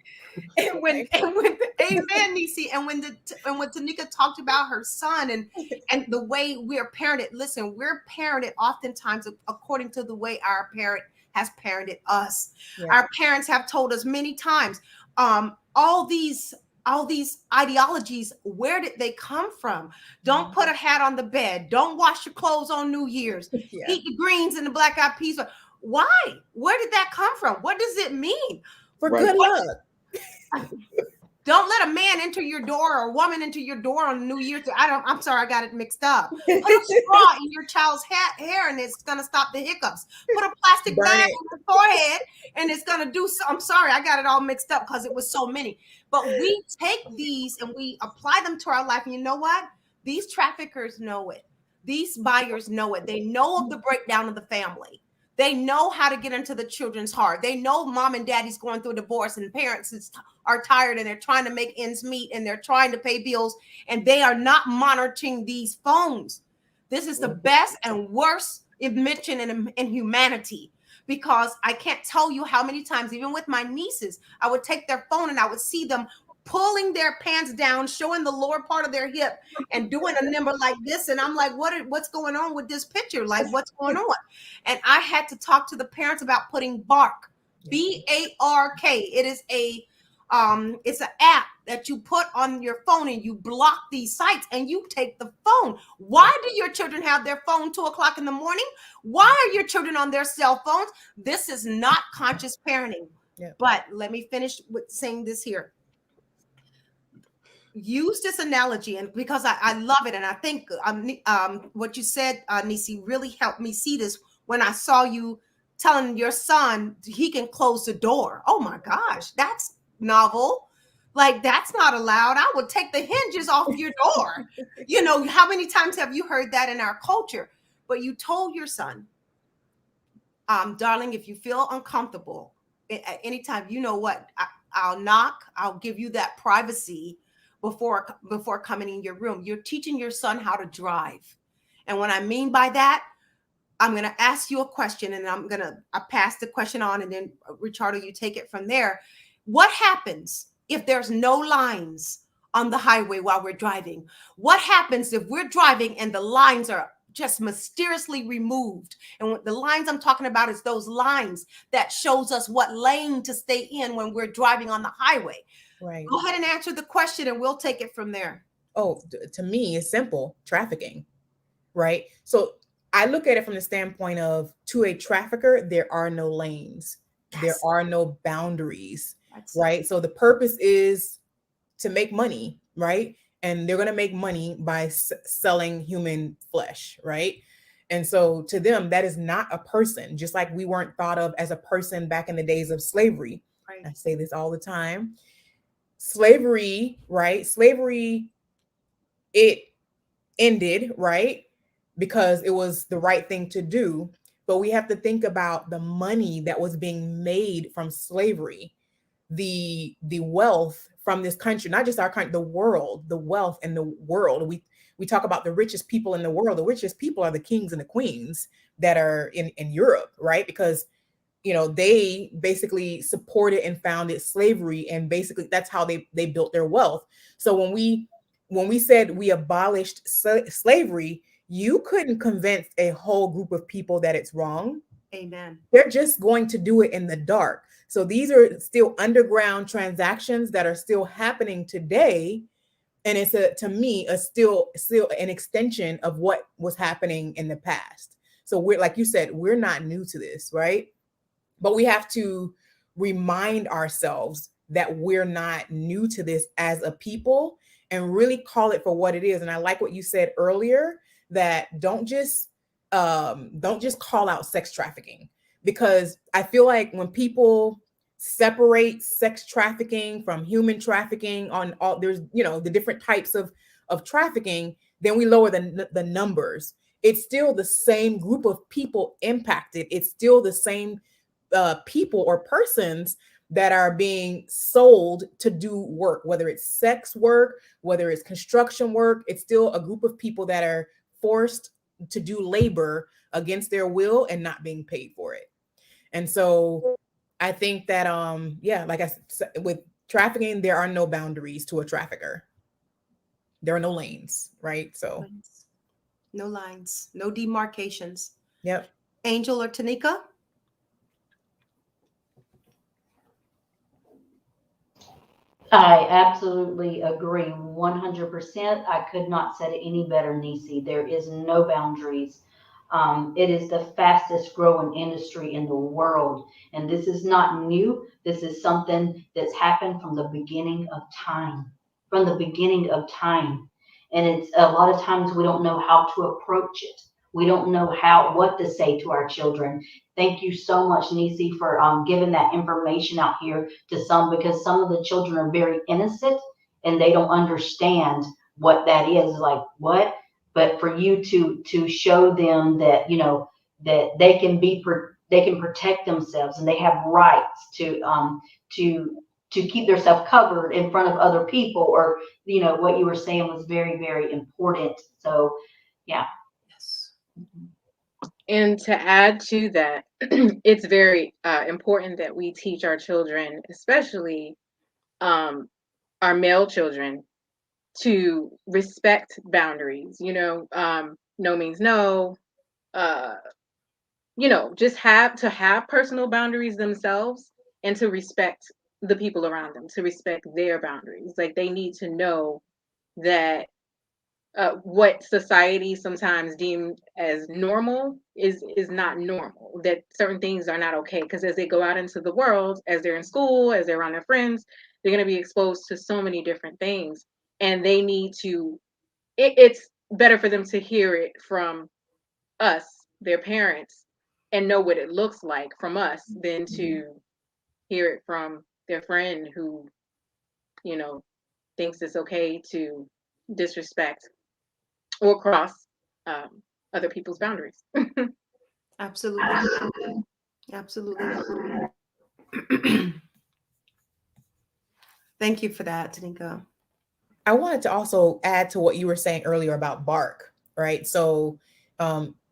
[SPEAKER 3] And when amen, Nisi, and when Tanika talked about her son and the way we're parented, listen, we're parented oftentimes according to the way our parent has parented us. Yeah. Our parents have told us many times, all these ideologies, where did they come from? Don't put a hat on the bed. Don't wash your clothes on New Year's. Yeah. Eat the greens and the black eyed peas. Why? Where did that come from? What does it mean?
[SPEAKER 5] For good luck.
[SPEAKER 3] Don't let a man enter your door or a woman enter your door on New Year's. I'm sorry, I got it mixed up. Put a straw in your child's hair and it's going to stop the hiccups. Put a plastic bag on the forehead and it's going to do so. I'm sorry, I got it all mixed up because it was so many. But we take these and we apply them to our life. And you know what? These traffickers know it. These buyers know it. They know of the breakdown of the family. They know how to get into the children's heart. They know mom and daddy's going through a divorce and parents are tired and they're trying to make ends meet and they're trying to pay bills and they are not monitoring these phones. This is the best and worst invention in humanity, because I can't tell you how many times, even with my nieces, I would take their phone and I would see them pulling their pants down, showing the lower part of their hip and doing a number like this. And I'm like, what's going on with this picture? Like, what's going on? And I had to talk to the parents about putting Bark, B-A-R-K. It is it's an app that you put on your phone and you block these sites and you take the phone. Why do your children have their phone 2:00 in the morning? Why are your children on their cell phones? This is not conscious parenting. Yeah. But let me finish with saying this here. use this analogy, and because I love it, and I think what you said, Nisi, really helped me see this when I saw you telling your son he can close the door. Oh my gosh, that's novel. Like, that's not allowed. I would take the hinges off your door. You know, how many times have you heard that in our culture? But you told your son, darling, if you feel uncomfortable at any time, you know what? I'll knock. I'll give you that privacy before coming in your room. You're teaching your son how to drive. And what I mean by that, I'm going to ask you a question, and I pass the question on, and then Richardo, you take it from there. What happens if there's no lines on the highway while we're driving? What happens if we're driving and the lines are just mysteriously removed? And the lines I'm talking about is those lines that shows us what lane to stay in when we're driving on the highway.
[SPEAKER 5] Right.
[SPEAKER 3] Go ahead and answer the question, and we'll take it from there.
[SPEAKER 5] Oh, to me, it's simple: trafficking, right? So I look at it from the standpoint of, to a trafficker, there are no lanes, there are no boundaries, right? So the purpose is to make money, right? And they're going to make money by selling human flesh, right? And so to them, that is not a person, just like we weren't thought of as a person back in the days of slavery. Right. I say this all the time. Slavery, right? Slavery, it ended, right? Because it was the right thing to do. But we have to think about the money that was being made from slavery, the wealth from this country, not just our country, the world, the wealth in the world. We talk about the richest people in the world. The richest people are the kings and the queens that are in Europe, right? Because, you know, they basically supported and founded slavery, and basically that's how they built their wealth. So when we said we abolished slavery, you couldn't convince a whole group of people that it's wrong.
[SPEAKER 3] Amen.
[SPEAKER 5] They're just going to do it in the dark. So these are still underground transactions that are still happening today. And it's to me, still an extension of what was happening in the past. So we're, like you said, we're not new to this, right? But we have to remind ourselves that we're not new to this as a people, and really call it for what it is. And I like what you said earlier, that don't just call out sex trafficking, because I feel like when people separate sex trafficking from human trafficking, on all, there's, you know, the different types of trafficking, then we lower the numbers. It's still the same group of people impacted. It's still the same people or persons that are being sold to do work, whether it's sex work, whether it's construction work. It's still a group of people that are forced to do labor against their will and not being paid for it. And so I think that like I said, with trafficking, there are no boundaries to a trafficker. There are no lanes, right? So
[SPEAKER 3] no lines, no demarcations.
[SPEAKER 5] Yep.
[SPEAKER 3] Angel or Tanika?
[SPEAKER 4] I absolutely agree 100%. I could not say it any better, Nisi. There is no boundaries. It is the fastest growing industry in the world. And this is not new. This is something that's happened from the beginning of time. From the beginning of time. And it's a lot of times we don't know how to approach it. We don't know what to say to our children. Thank you so much, Nisi, for giving that information out here to some, because some of the children are very innocent and they don't understand what that is. Like, what? But for you to show them that, you know, that they can protect themselves, and they have rights to keep themselves covered in front of other people, or, you know, what you were saying was very, very important. So, yeah.
[SPEAKER 3] Yes.
[SPEAKER 2] And to add to that, it's very important that we teach our children, especially our male children, to respect boundaries. You know, no means no. You know, just have personal boundaries themselves, and to respect the people around them, to respect their boundaries. Like, they need to know that what society sometimes deemed as normal is not normal, that certain things are not okay, because as they go out into the world, as they're in school, as they're around their friends, they're going to be exposed to so many different things. and they need to. It's better for them to hear it from us, their parents, and know what it looks like from us than to hear it from their friend who, you know, thinks it's okay to disrespect or cross um, other people's boundaries.
[SPEAKER 3] Absolutely. Absolutely. Thank you for that, Tanika.
[SPEAKER 5] I wanted to also add to what you were saying earlier about Bark, right? So,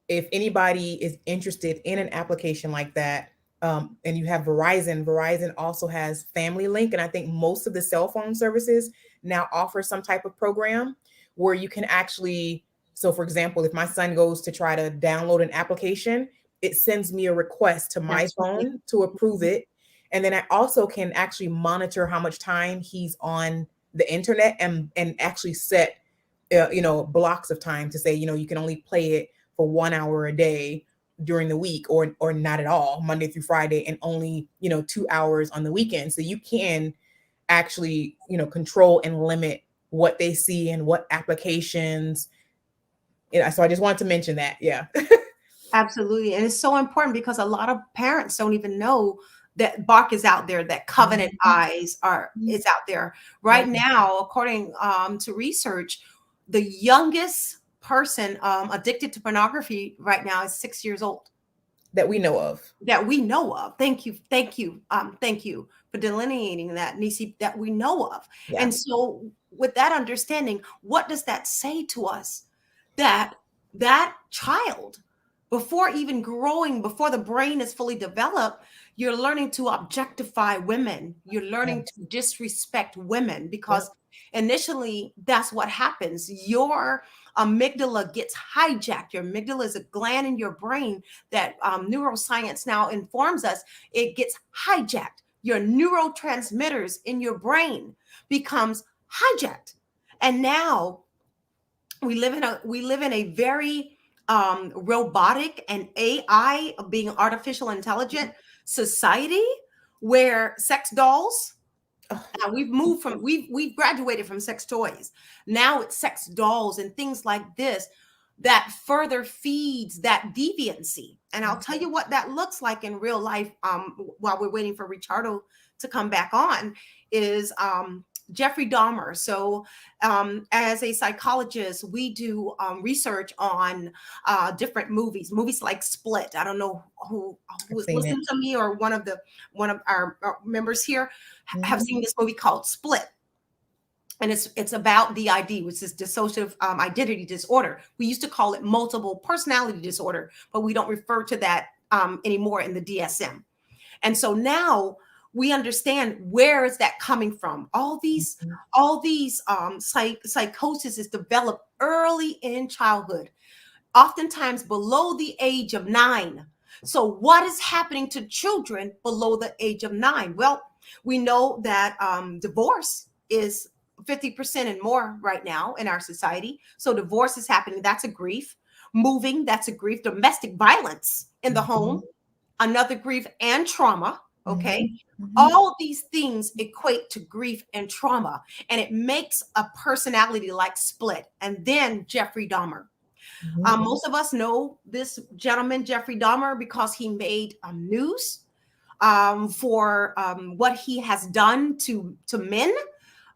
[SPEAKER 5] if anybody is interested in an application like that, and you have Verizon, Verizon also has Family Link, and I think most of the cell phone services now offer some type of program where you can actually. So, for example, if my son goes to try to download an application, it sends me a request to my
[SPEAKER 3] That's right.
[SPEAKER 5] phone to approve it, and then I also can actually monitor how much time he's on the internet and actually set blocks of time to say you can only play it for 1 hour a day during the week or not at all Monday through Friday and only 2 hours on the weekend, so you can actually control and limit what they see and what applications. So I just wanted to mention that. Yeah.
[SPEAKER 3] Absolutely. And it's so important because a lot of parents don't even know that Bark is out there, that Covenant Eyes is out there. Right now, according to research, the youngest person addicted to pornography right now is 6 years old.
[SPEAKER 5] That we know of.
[SPEAKER 3] That we know of. Thank you. Thank you for delineating that, Nisi, that we know of.
[SPEAKER 5] Yeah.
[SPEAKER 3] And so with that understanding, what does that say to us? That that child, before even growing, before the brain is fully developed, you're learning to objectify women. You're learning to disrespect women because initially that's what happens. Your amygdala gets hijacked. Your amygdala is a gland in your brain that neuroscience now informs us it gets hijacked. Your neurotransmitters in your brain becomes hijacked, and now we live in a very robotic and AI, being artificial intelligent society, where sex dolls. We've graduated from sex toys. Now it's sex dolls and things like this that further feeds that deviancy. And I'll tell you what that looks like in real life. While we're waiting for Richardo to come back on, is Jeffrey Dahmer. So, as a psychologist, we do research on different movies like Split. I don't know who is listening to me or one of our members here have seen this movie called Split. And it's about DID, which is dissociative identity disorder. We used to call it multiple personality disorder, but we don't refer to that anymore in the DSM. And so now we understand, where is that coming from? All these psychosis is developed early in childhood, oftentimes below the age of 9. So what is happening to children below the age of 9? Well, we know that divorce is 50% and more right now in our society. So divorce is happening. That's a grief. Moving, that's a grief. Domestic violence in the home, another grief, and trauma. Okay. All these things equate to grief and trauma, and it makes a personality like Split. And then Jeffrey Dahmer. Most of us know this gentleman, Jeffrey Dahmer, because he made news for what he has done to men,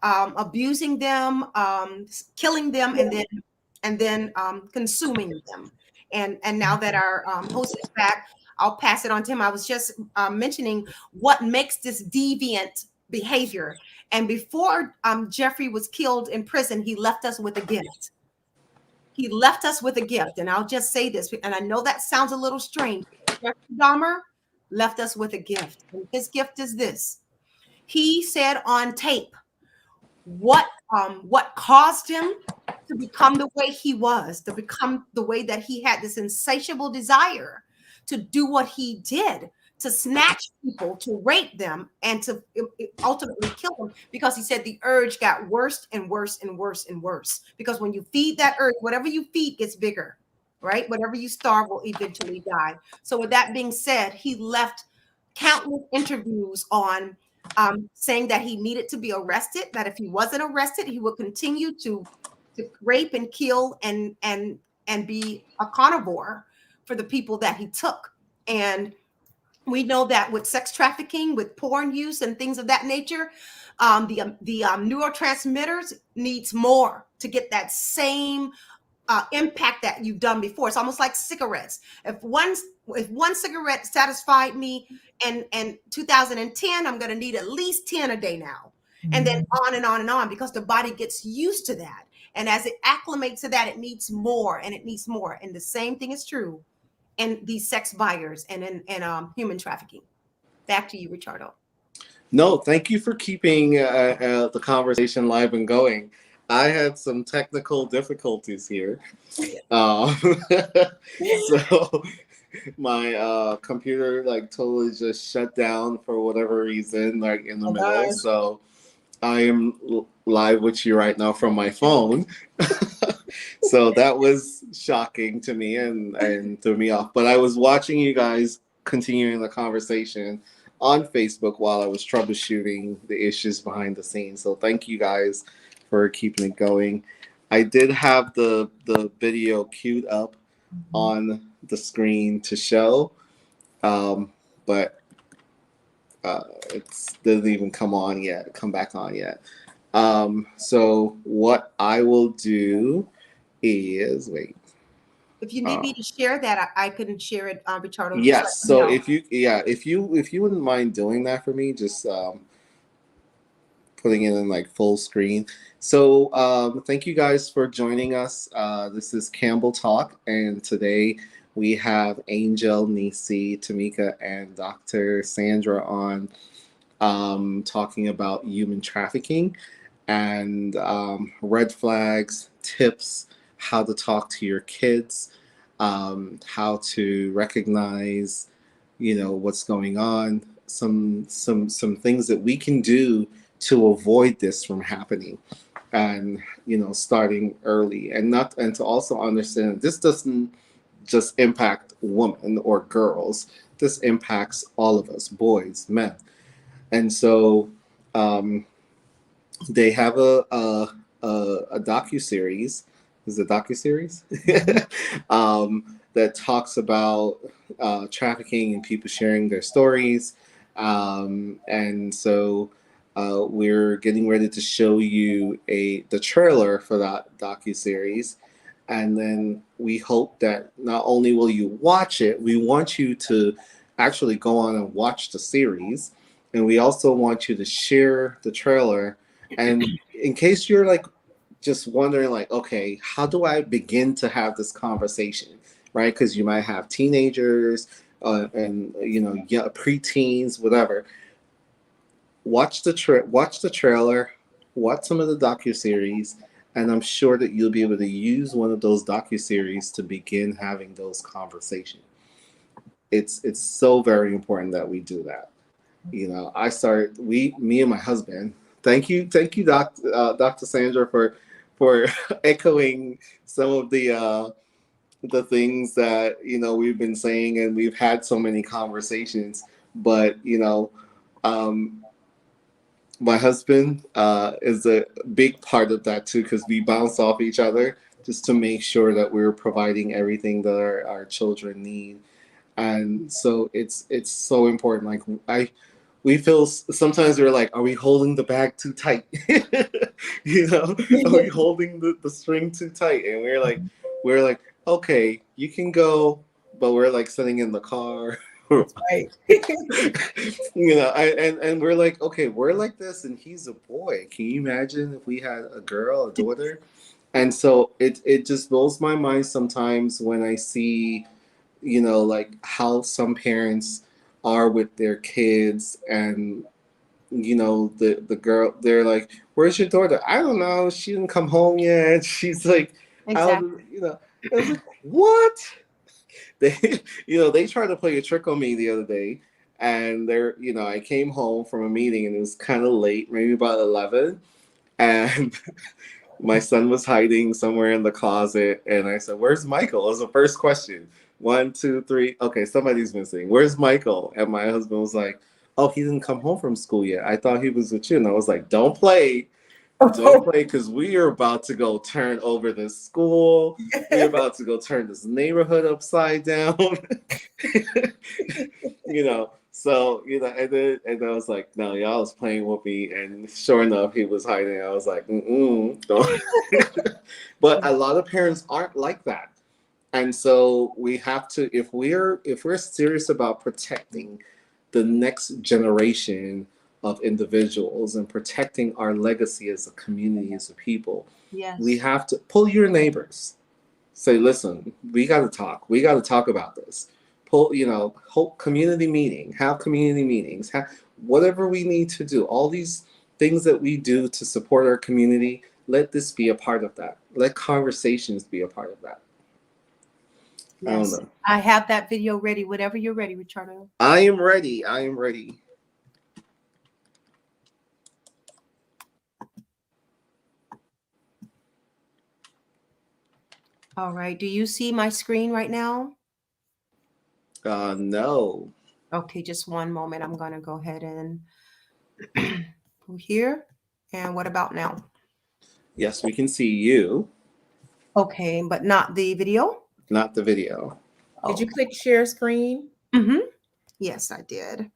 [SPEAKER 3] abusing them, killing them, and then consuming them. And now that our host is back, I'll pass it on to him. I was just mentioning what makes this deviant behavior. And before Jeffrey was killed in prison, he left us with a gift. He left us with a gift. And I'll just say this, and I know that sounds a little strange. Jeffrey Dahmer left us with a gift. And his gift is this. He said on tape what caused him to become the way he was, to become the way that he had this insatiable desire to do what he did, to snatch people, to rape them, and to ultimately kill them, because he said the urge got worse and worse and worse and worse. Because when you feed that urge, whatever you feed gets bigger, right? Whatever you starve will eventually die. So with that being said, he left countless interviews on saying that he needed to be arrested, that if he wasn't arrested, he would continue to rape and kill and be a carnivore for the people that he took. And we know that with sex trafficking, with porn use and things of that nature, the neurotransmitters needs more to get that same impact that you've done before. It's almost like cigarettes. If one cigarette satisfied me in 2010, I'm going to need at least 10 a day now, and then on and on and on, because the body gets used to that. And as it acclimates to that, it needs more and it needs more. And the same thing is true in these sex buyers and in human trafficking. Back to you, Richardo.
[SPEAKER 1] No, thank you for keeping the conversation live and going. I had some technical difficulties here. So my computer like totally just shut down for whatever reason, like in the middle. So I am live with you right now from my phone. So that was shocking to me and threw me off. But I was watching you guys continuing the conversation on Facebook while I was troubleshooting the issues behind the scenes. So thank you guys for keeping it going. I did have the video queued up on the screen to show, but it doesn't even come back on yet. So what I will do is wait.
[SPEAKER 3] If you need me to share that, I can share it, Richardo.
[SPEAKER 1] Yes. So if you wouldn't mind doing that for me, just putting it in like full screen. So thank you guys for joining us. This is Campbell Talk, and today we have Angel, Nisi, Tamika, and Dr. Sandra on talking about human trafficking and red flags, tips, how to talk to your kids, how to recognize, what's going on, some things that we can do to avoid this from happening, and starting early, and to also understand this doesn't just impact women or girls. This impacts all of us, boys, men. And so they have a docuseries. Is it a docuseries? That talks about trafficking and people sharing their stories. And so we're getting ready to show you the trailer for that docuseries. And then we hope that not only will you watch it, we want you to actually go on and watch the series. And we also want you to share the trailer. And in case you're like just wondering, like, okay, how do I begin to have this conversation, right? Because you might have teenagers and preteens, whatever. Watch the trailer, watch some of the docuseries, and I'm sure that you'll be able to use one of those docuseries to begin having those conversations. It's so very important that we do that. Me and my husband. Thank you, Dr. Sandra, for echoing some of the things that we've been saying, and we've had so many conversations. But my husband is a big part of that too, because we bounce off each other just to make sure that we're providing everything that our children need. And so it's so important. Like we feel sometimes we're like, are we holding the bag too tight? Are we holding the string too tight? And we're like, okay, you can go, but we're like sitting in the car.
[SPEAKER 5] Right.
[SPEAKER 1] And we're like, okay, we're like this, and he's a boy. Can you imagine if we had a girl, a daughter? And so it just blows my mind sometimes when I see, like how some parents are with their kids, and the girl, they're like, where's your daughter? I don't know, she didn't come home yet. She's like,
[SPEAKER 3] Exactly.
[SPEAKER 1] I was like, what? They tried to play a trick on me the other day, and I came home from a meeting, and it was kind of late, maybe about 11, and my son was hiding somewhere in the closet, and I said, where's Michael? It was the first question. 1, 2, 3. Okay, somebody's missing. Where's Michael? And my husband was like, oh, he didn't come home from school yet. I thought he was with you. And I was like, don't play. Don't
[SPEAKER 5] Oh,
[SPEAKER 1] play, because we are about to go turn over this school. We're about to go turn this neighborhood upside down. So and I was like, no, y'all was playing with me, and sure enough, he was hiding. I was like, don't. But a lot of parents aren't like that, and so we have to, if we're serious about protecting the next generation of individuals and protecting our legacy as a community, as a people, we
[SPEAKER 3] Yes.
[SPEAKER 1] have to pull your neighbors. Say, listen, we got to talk. We got to talk about this. Hold community meeting, have community meetings, have whatever we need to do. All these things that we do to support our community, let this be a part of that. Let conversations be a part of that. I don't
[SPEAKER 3] Yes.
[SPEAKER 1] know.
[SPEAKER 3] I have that video ready. Whenever you're ready, Richardo.
[SPEAKER 1] I am ready. I am ready.
[SPEAKER 3] All right. Do you see my screen right now?
[SPEAKER 1] No.
[SPEAKER 3] Okay, just one moment. I'm going to go ahead and go here. And what about now?
[SPEAKER 1] Yes, we can see you,
[SPEAKER 3] Okay, but not the video?
[SPEAKER 1] not the video.
[SPEAKER 5] did you click share screen?
[SPEAKER 3] Mm-hmm. Yes, I did.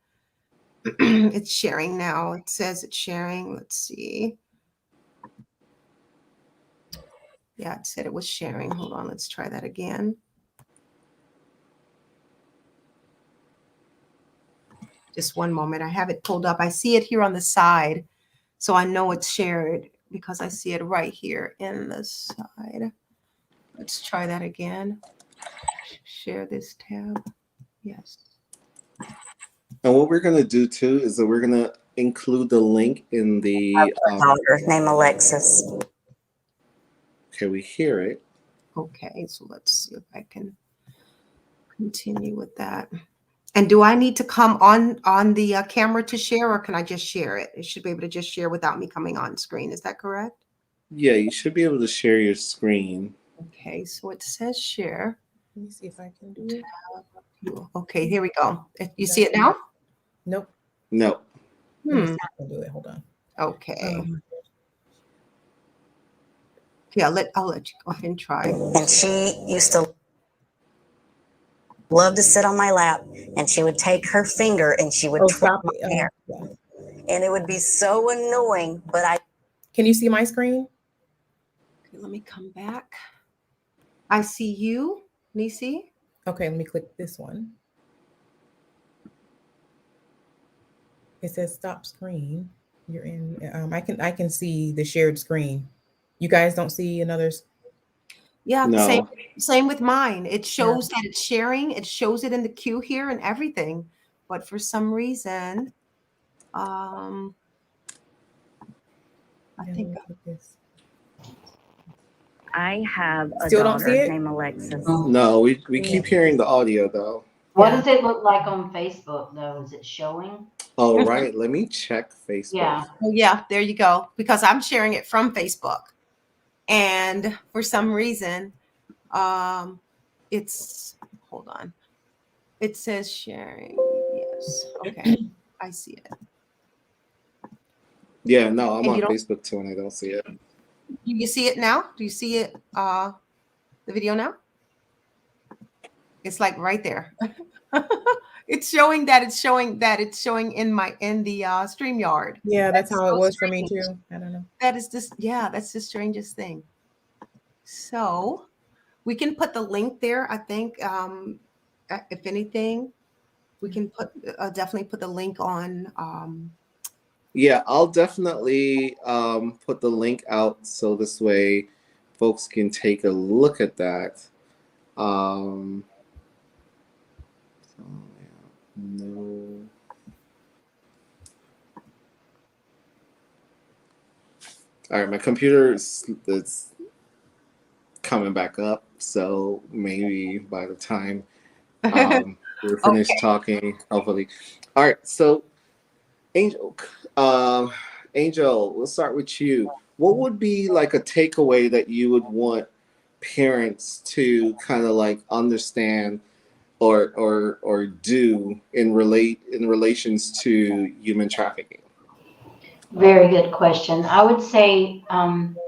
[SPEAKER 3] It's sharing now. It says it's sharing. Let's see. Yeah, it said it was sharing. Hold on. Let's try that again. Just one moment. I have it pulled up. I see it here on the side. So I know it's shared because I see it right here in the side. Let's try that again. Share this tab. Yes.
[SPEAKER 1] And what we're gonna do too is that we're gonna include the link in the.
[SPEAKER 6] Daughter named Alexis.
[SPEAKER 1] Okay, we hear it.
[SPEAKER 3] Okay, so let's see if I can continue with that. And do I need to come on the camera to share, or can I just share it? It should be able to just share without me coming on screen. Is that correct?
[SPEAKER 1] Yeah, you should be able to share your screen.
[SPEAKER 3] Okay, so it says share.
[SPEAKER 5] Let me see if I can do it.
[SPEAKER 3] Okay, here we go. You see it now?
[SPEAKER 5] Nope.
[SPEAKER 1] No.
[SPEAKER 5] Let me see if I can do it. Hold on.
[SPEAKER 3] Okay. Yeah, I'll let you go ahead and try.
[SPEAKER 6] And she used to love to sit on my lap, and she would take her finger and she would twirl
[SPEAKER 5] Stop
[SPEAKER 6] my
[SPEAKER 5] it.
[SPEAKER 6] hair.
[SPEAKER 5] Yeah.
[SPEAKER 6] And it would be so annoying, but I
[SPEAKER 5] Can you see my screen?
[SPEAKER 3] Okay, let me come back. I see you, Nisi.
[SPEAKER 5] Okay, let me click this one. It says stop screen. You're in. I can see the shared screen. You guys don't see another.
[SPEAKER 3] Yeah,
[SPEAKER 1] No.
[SPEAKER 3] same with mine. It shows that it's sharing. It shows it in the queue here and everything. But for some reason, I think
[SPEAKER 6] I have a
[SPEAKER 5] Still don't see
[SPEAKER 6] daughter
[SPEAKER 5] it?
[SPEAKER 6] named Alexis.
[SPEAKER 1] No, we keep hearing the audio though.
[SPEAKER 4] What
[SPEAKER 3] Yeah.
[SPEAKER 4] does it look like on Facebook though? Is it showing?
[SPEAKER 1] All right, let me check Facebook.
[SPEAKER 4] Yeah.
[SPEAKER 3] Oh, yeah, there you go. Because I'm sharing it from Facebook. And for some reason, it's, hold on. It says sharing. Yes. Okay. I see it.
[SPEAKER 1] Yeah, no, I'm
[SPEAKER 3] And
[SPEAKER 1] on
[SPEAKER 3] you don't-
[SPEAKER 1] Facebook too, and I don't see it.
[SPEAKER 3] Do you see it now? Do you see it, the video now? It's like right there. It's showing in the StreamYard.
[SPEAKER 5] Yeah, that's how it
[SPEAKER 3] so
[SPEAKER 5] was for me
[SPEAKER 3] strange.
[SPEAKER 5] too. I don't know.
[SPEAKER 3] That's the strangest thing. So we can put the link there. I think, if anything, we can definitely put the link on.
[SPEAKER 1] Yeah, I'll definitely put the link out so this way folks can take a look at that. So, yeah, no. All right, my computer is coming back up, so maybe by the time we're finished talking, hopefully. All right, so Angel, Angel, we'll start with you. What would be like a takeaway that you would want parents to kind of like understand or do in relations to human trafficking?
[SPEAKER 4] Very good question. I would say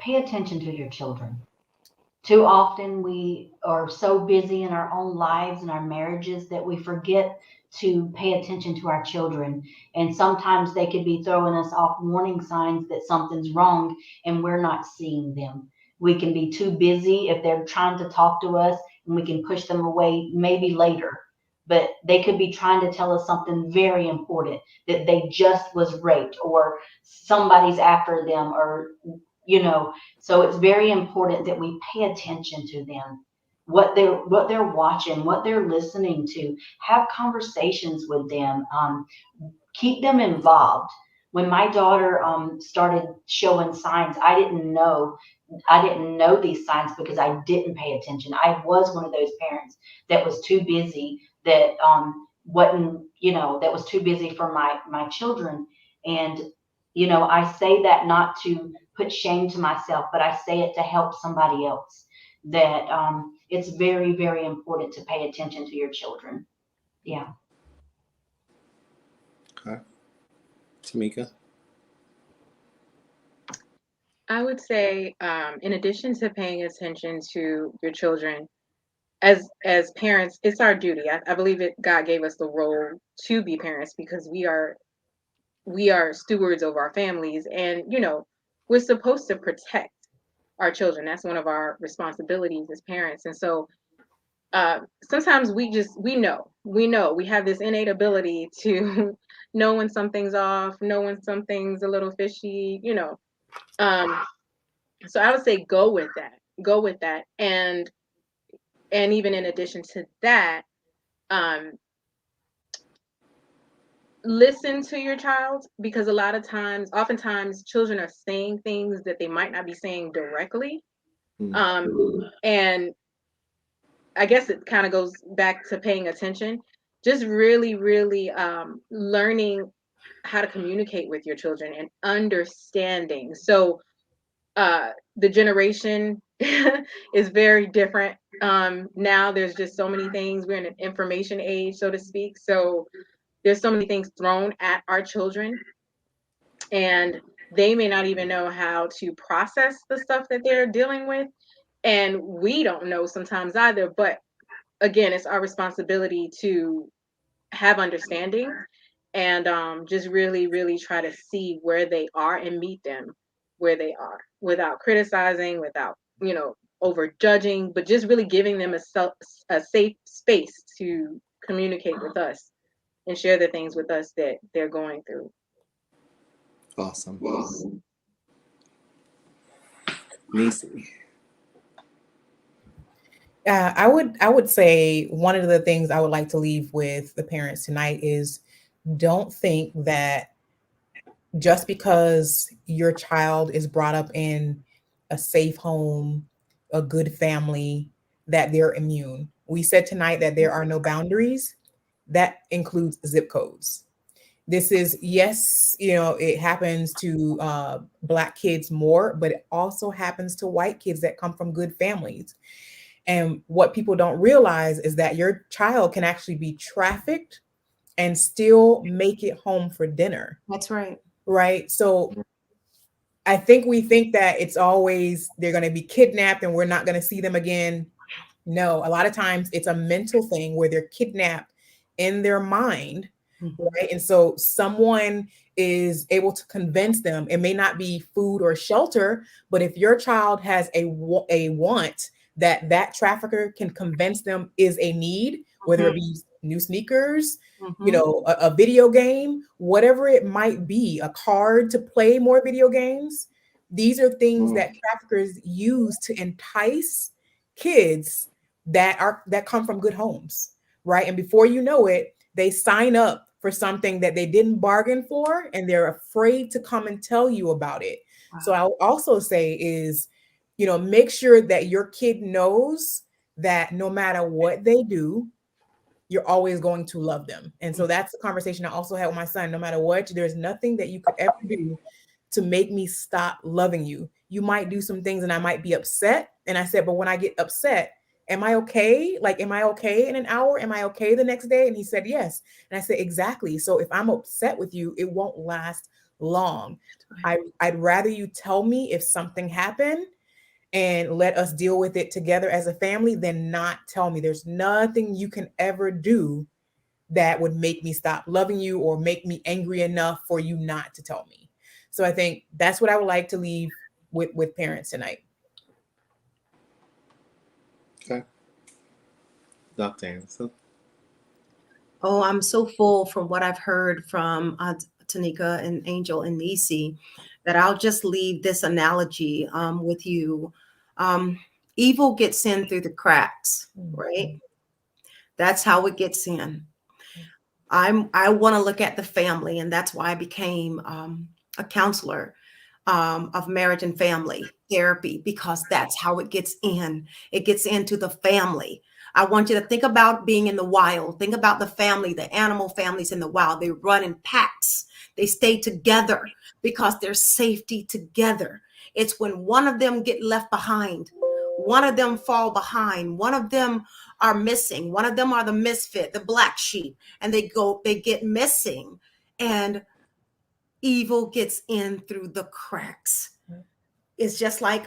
[SPEAKER 4] pay attention to your children. Too often we are so busy in our own lives and our marriages that we forget to pay attention to our children. And sometimes they could be throwing us off warning signs that something's wrong and we're not seeing them. We can be too busy if they're trying to talk to us and we can push them away maybe later. But they could be trying to tell us something very important, that they just was raped or somebody's after them, or so it's very important that we pay attention to them, what they're watching, what they're listening to, have conversations with them, keep them involved. When my daughter started showing signs, I didn't know these signs because I didn't pay attention. I was one of those parents that was too busy, that wasn't, that was too busy for my children. And I say that not to put shame to myself, but I say it to help somebody else. That it's very, very important to pay attention to your children. Yeah.
[SPEAKER 1] Okay. Tamika?
[SPEAKER 2] I would say, in addition to paying attention to your children, as parents, it's our duty. I believe it. God gave us the role to be parents because we are stewards over our families, and we're supposed to protect our children. That's one of our responsibilities as parents. And so sometimes we know we have this innate ability to know when something's off, know when something's a little fishy. Um, so I would say go with that, and even in addition to that, um, listen to your child, because oftentimes children are saying things that they might not be saying directly.
[SPEAKER 1] Mm.
[SPEAKER 2] And I guess it kind of goes back to paying attention, just really, really learning how to communicate with your children and understanding. So the generation is very different. Now there's just so many things. We're in an information age, so to speak. So there's so many things thrown at our children, and they may not even know how to process the stuff that they're dealing with. And we don't know sometimes either. But again, it's our responsibility to have understanding, and just really, really try to see where they are and meet them where they are without criticizing, without, over judging, but just really giving them a safe space to communicate with us and share the things with us that they're going through.
[SPEAKER 1] Awesome. Nisi.
[SPEAKER 5] I would say one of the things I would like to leave with the parents tonight is don't think that just because your child is brought up in a safe home, a good family, that they're immune. We said tonight that there are no boundaries. That includes zip codes. This is, yes, it happens to Black kids more, but it also happens to white kids that come from good families. And what people don't realize is that your child can actually be trafficked and still make it home for dinner.
[SPEAKER 3] That's right.
[SPEAKER 5] Right. So I think we think that it's always they're going to be kidnapped and we're not going to see them again. No, a lot of times it's a mental thing where they're kidnapped in their mind. Right. And so someone is able to convince them. It may not be food or shelter, but if your child has a want that trafficker can convince them is a need, whether it be new sneakers, a video game, whatever it might be, a card to play more video games. These are things that traffickers use to entice kids that come from good homes, right? And before you know it, they sign up for something that they didn't bargain for, and they're afraid to come and tell you about it. Wow. So I'll also say is, make sure that your kid knows that no matter what they do, you're always going to love them. And so that's the conversation I also had with my son. No matter what, there's nothing that you could ever do to make me stop loving you. You might do some things and I might be upset. And I said, but when I get upset, am I okay? Like, am I okay in an hour? Am I okay the next day? And he said, yes. And I said, exactly. So if I'm upset with you, it won't last long. I'd rather you tell me if something happened and let us deal with it together as a family than not tell me. There's nothing you can ever do that would make me stop loving you or make me angry enough for you not to tell me. So I think that's what I would like to leave with parents tonight.
[SPEAKER 1] Okay. Dr. Anderson.
[SPEAKER 3] Oh, I'm so full from what I've heard from Tanika and Angel and Nisi that I'll just leave this analogy with you. Um, Evil gets in through the cracks, right? That's how it gets in. I want to look at the family, and that's why I became a counselor of marriage and family therapy, because that's how it gets in. It gets into the family. I want you to think about being in the wild. Think about the family, the animal families in the wild. They run in packs. They stay together because there's safety together. It's when one of them get left behind, one of them fall behind, one of them are missing, one of them are the misfit, the black sheep, and they get missing, and evil gets in through the cracks. It's just like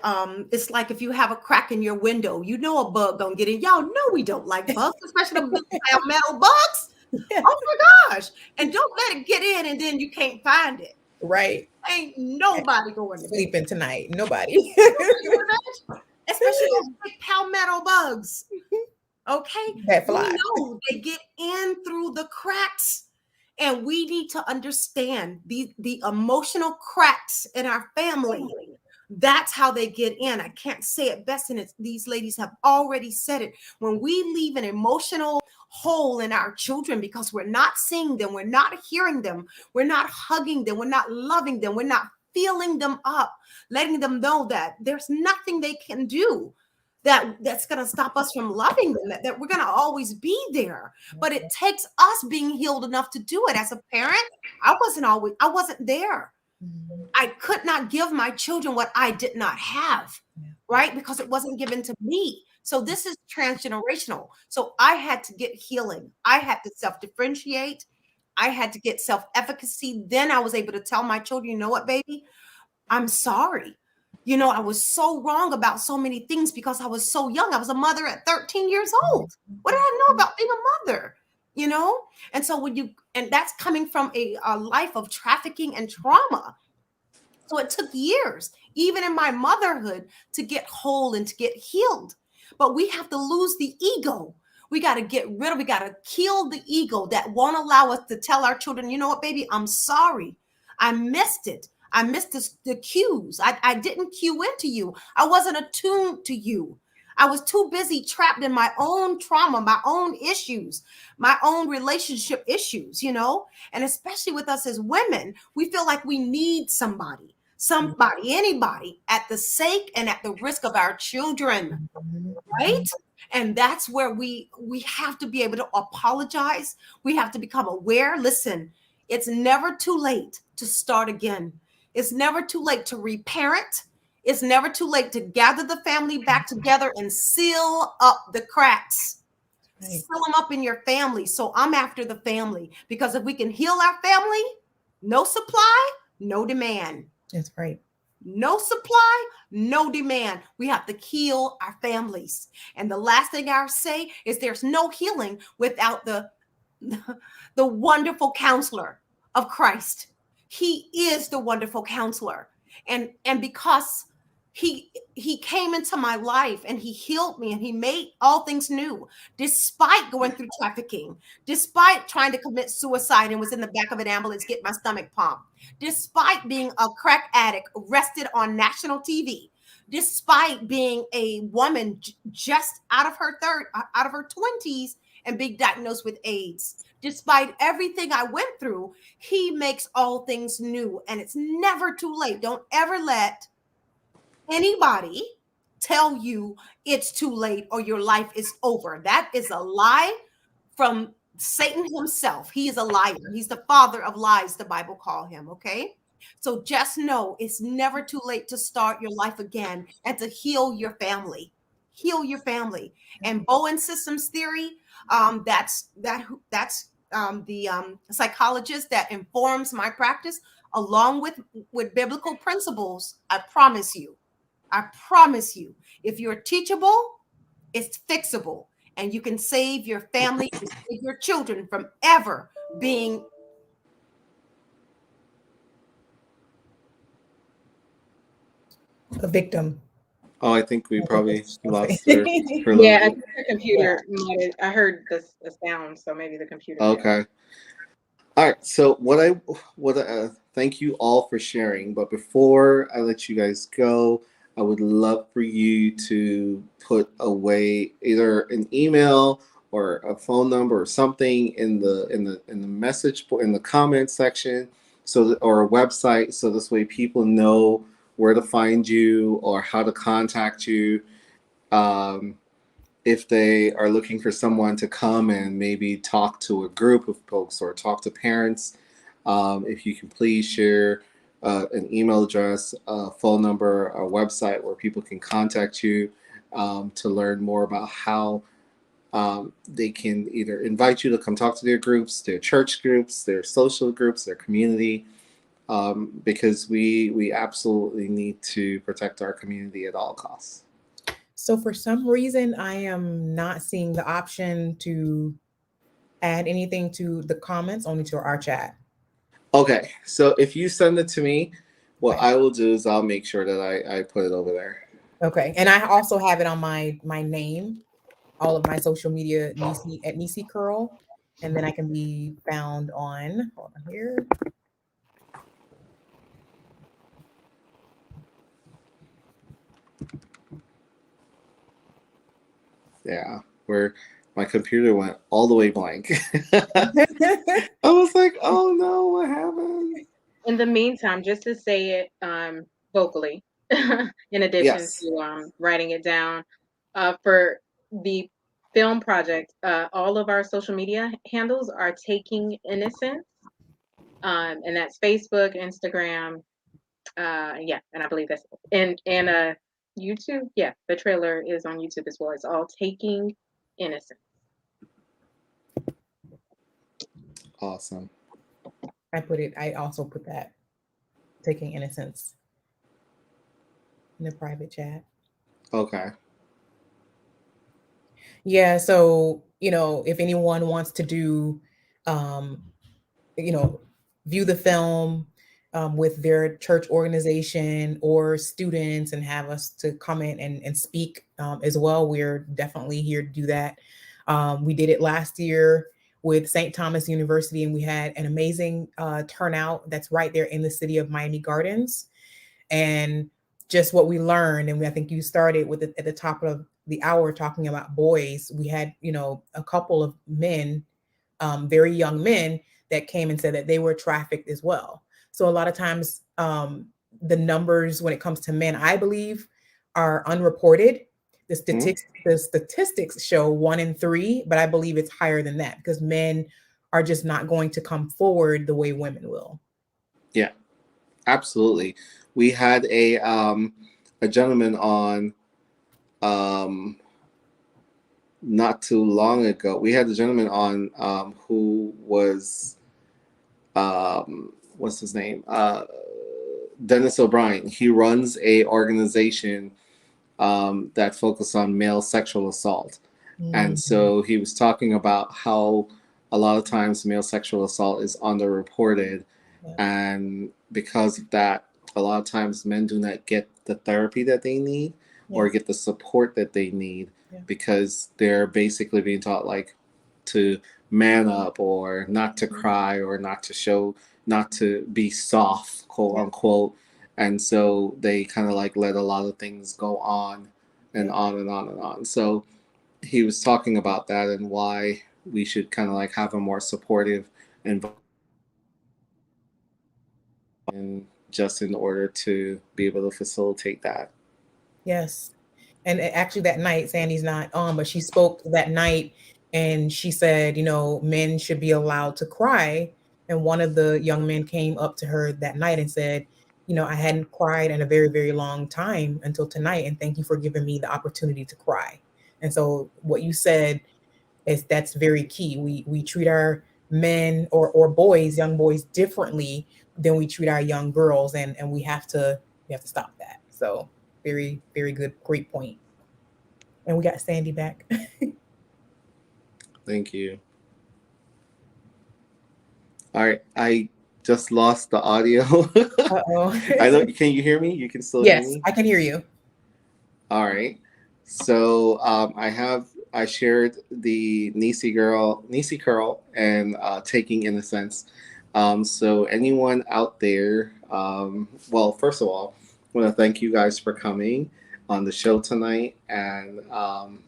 [SPEAKER 3] it's like if you have a crack in your window, you know a bug gonna get in. Y'all know we don't like bugs, especially the big metal bugs.
[SPEAKER 5] Yeah.
[SPEAKER 3] Oh my gosh. And don't let it get in and then you can't find it.
[SPEAKER 5] Right.
[SPEAKER 3] Ain't nobody going to
[SPEAKER 5] Sleeping tonight. Nobody.
[SPEAKER 3] Especially those big palmetto bugs. Okay.
[SPEAKER 5] That
[SPEAKER 3] We
[SPEAKER 5] fly.
[SPEAKER 3] know they get in through the cracks. And we need to understand the emotional cracks in our family. That's how they get in. I can't say it best, and these ladies have already said it. When we leave an emotional hole in our children because we're not seeing them, we're not hearing them, we're not hugging them, we're not loving them, we're not filling them up, letting them know that there's nothing they can do that's going to stop us from loving them, that we're going to always be there. But it takes us being healed enough to do it. As a parent, I wasn't there. I could not give my children what I did not have, right? Because it wasn't given to me. So this is transgenerational. So I had to get healing. I had to self-differentiate. I had to get self-efficacy. Then I was able to tell my children, you know what, baby? I'm sorry. You know, I was so wrong about so many things because I was so young. I was a mother at 13 years old. What did I know about being a mother? You know? And so and that's coming from a life of trafficking and trauma. So it took years, even in my motherhood, to get whole and to get healed. But we have to lose the ego. We got to we got to kill the ego that won't allow us to tell our children, you know what, baby, I'm sorry. I missed it. I missed the cues. I didn't cue into you. I wasn't attuned to you. I was too busy trapped in my own trauma, my own issues, my own relationship issues, you know? And especially with us as women, we feel like we need somebody, anybody, at the sake and at the risk of our children, right? And that's where we have to be able to apologize. We have to become aware. Listen, it's never too late to start again. It's never too late to reparent. It's never too late to gather the family back together and seal up the cracks. Right. Seal them up in your family. So I'm after the family, because if we can heal our family, no supply, no demand.
[SPEAKER 5] That's right.
[SPEAKER 3] No supply, no demand. We have to heal our families. And the last thing I'll say is there's no healing without the wonderful counselor of Christ. He is the wonderful counselor. And because he came into my life and he healed me and he made all things new, despite going through trafficking, despite trying to commit suicide and was in the back of an ambulance, get my stomach pumped, despite being a crack addict arrested on national TV, despite being a woman just out of her 20s and being diagnosed with AIDS. Despite everything I went through, he makes all things new, and it's never too late. Don't ever let anybody tell you it's too late or your life is over. That is a lie from Satan himself. He is a liar. He's the father of lies, the Bible calls him, okay? So just know it's never too late to start your life again and to heal your family. heal your family. And Bowen systems theory, that's the psychologist that informs my practice, along with biblical principles. I promise you, if you're teachable, it's fixable, and you can save your family and save your children from ever being
[SPEAKER 5] A victim.
[SPEAKER 1] Oh, I think we probably
[SPEAKER 5] Okay.
[SPEAKER 1] lost her for a little
[SPEAKER 2] Yeah, I
[SPEAKER 1] bit.
[SPEAKER 2] think the computer I heard the sound, so maybe the computer may have.
[SPEAKER 1] Okay. All right. So thank you all for sharing. But before I let you guys go, I would love for you to put away either an email or a phone number or something in the message in the comment section, or a website, so this way people know where to find you or how to contact you. Um, if they are looking for someone to come and maybe talk to a group of folks or talk to parents, if you can please share an email address, a phone number, a website where people can contact you to learn more about how they can either invite you to come talk to their groups, their church groups, their social groups, their community, because we absolutely need to protect our community at all costs.
[SPEAKER 5] So for some reason, I am not seeing the option to add anything to the comments, only to our chat.
[SPEAKER 1] Okay, so if you send it to me, what
[SPEAKER 5] Okay.
[SPEAKER 1] I will do is I'll make sure that I put it over there.
[SPEAKER 5] Okay. And I also have it on my name, all of my social media, Nisi at Nisi Curl. And then I can be found on, hold on here.
[SPEAKER 1] Yeah, where my computer went all the way blank. I was like, oh no, what happened?
[SPEAKER 2] In the meantime, just to say it vocally, in addition
[SPEAKER 1] Yes.
[SPEAKER 2] to writing it down, for the film project, all of our social media handles are Taking Innocence, and that's Facebook, Instagram, yeah, and I believe that's and YouTube. Yeah, the trailer is on YouTube as well. It's all Taking Innocence.
[SPEAKER 1] Awesome.
[SPEAKER 5] I also put that, Taking Innocence, in the private chat.
[SPEAKER 1] Okay.
[SPEAKER 5] Yeah, so if anyone wants to do, um, view the film with their church organization or students and have us to comment and speak as well, we're definitely here to do that. We did it last year with St. Thomas University, and we had an amazing turnout. That's right there in the city of Miami Gardens. And just what we learned, and I think you started with it at the top of the hour talking about boys. We had a couple of men, very young men, that came and said that they were trafficked as well. So a lot of times the numbers when it comes to men, I believe, are unreported. The statistics show 1 in 3, but I believe it's higher than that because men are just not going to come forward the way women will.
[SPEAKER 1] Yeah, absolutely. We had a gentleman on not too long ago. We had a gentleman on who was what's his name? Dennis O'Brien. He runs a organization that focus on male sexual assault. And so he was talking about how a lot of times male sexual assault is underreported.
[SPEAKER 5] Yeah.
[SPEAKER 1] And because of that, a lot of times men do not get the therapy that they need or get the support that they need because they're basically being taught like to man up or not to cry or not to show, not to be soft, quote unquote. And so they kind of like let a lot of things go on and on and on and on. So he was talking about that and why we should kind of like have a more supportive environment, and just in order to be able to facilitate that.
[SPEAKER 5] Yes. And actually that night, Sandy's not on, but she spoke that night and she said, men should be allowed to cry. And one of the young men came up to her that night and said, I hadn't cried in a very, very long time until tonight. And thank you for giving me the opportunity to cry. And so what you said is that's very key. We treat our men or boys, young boys, differently than we treat our young girls, and we have to stop that. So very, very good, great point. And we got Sandy back.
[SPEAKER 1] Thank you. All right, I just lost the audio.
[SPEAKER 5] Uh-oh.
[SPEAKER 1] I know. Can you hear me? You can still hear
[SPEAKER 5] Yes,
[SPEAKER 1] me?
[SPEAKER 5] I can hear you.
[SPEAKER 1] All right. So I shared the Nisi Curl, and Taking Innocence. So anyone out there, well, first of all, I want to thank you guys for coming on the show tonight, and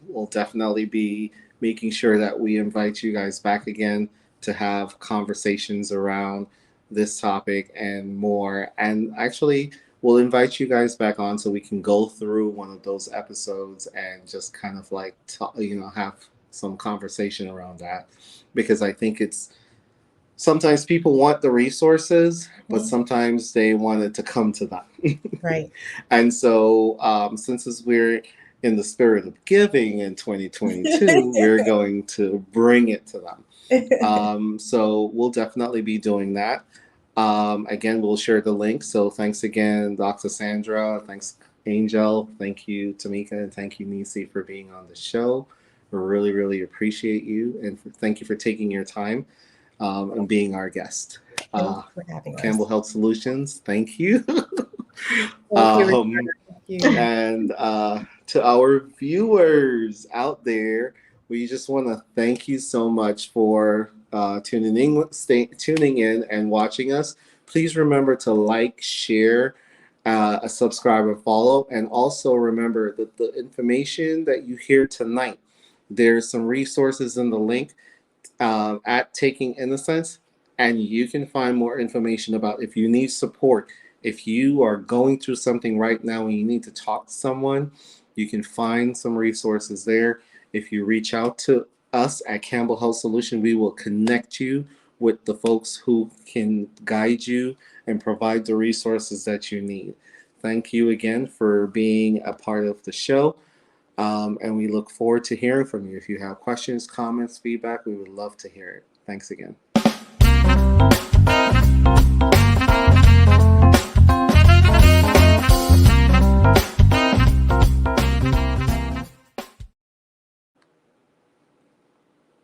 [SPEAKER 1] we'll definitely be making sure that we invite you guys back again to have conversations around this topic and more. And actually, we'll invite you guys back on so we can go through one of those episodes and just kind of like have some conversation around that, because I think it's sometimes people want the resources, but
[SPEAKER 5] Mhm.
[SPEAKER 1] sometimes they want it to come to them.
[SPEAKER 5] Right.
[SPEAKER 1] And so, since we're in the spirit of giving in 2022, we're going to bring it to them. So we'll definitely be doing that. Again, we'll share the link. So thanks again, Dr. Sandra. Thanks, Angel. Thank you, Tamika. And thank you, Nisi, for being on the show. We really, really appreciate you. And thank you for taking your time and being our guest.
[SPEAKER 5] Thank you for having us.
[SPEAKER 1] Campbell Health Solutions, thank you.
[SPEAKER 5] Thank you, Richard.
[SPEAKER 1] um,
[SPEAKER 5] Thank you.
[SPEAKER 1] and to our viewers out there, we just want to thank you so much for tuning in and watching us. Please remember to like, share, subscribe, and follow. And also remember that the information that you hear tonight, there's some resources in the link at Taking Innocence, and you can find more information about if you need support. If you are going through something right now and you need to talk to someone, you can find some resources there. If you reach out to us at Campbell Health Solution, we will connect you with the folks who can guide you and provide the resources that you need. Thank you again for being a part of the show. And we look forward to hearing from you. If you have questions, comments, feedback, we would love to hear it. Thanks again.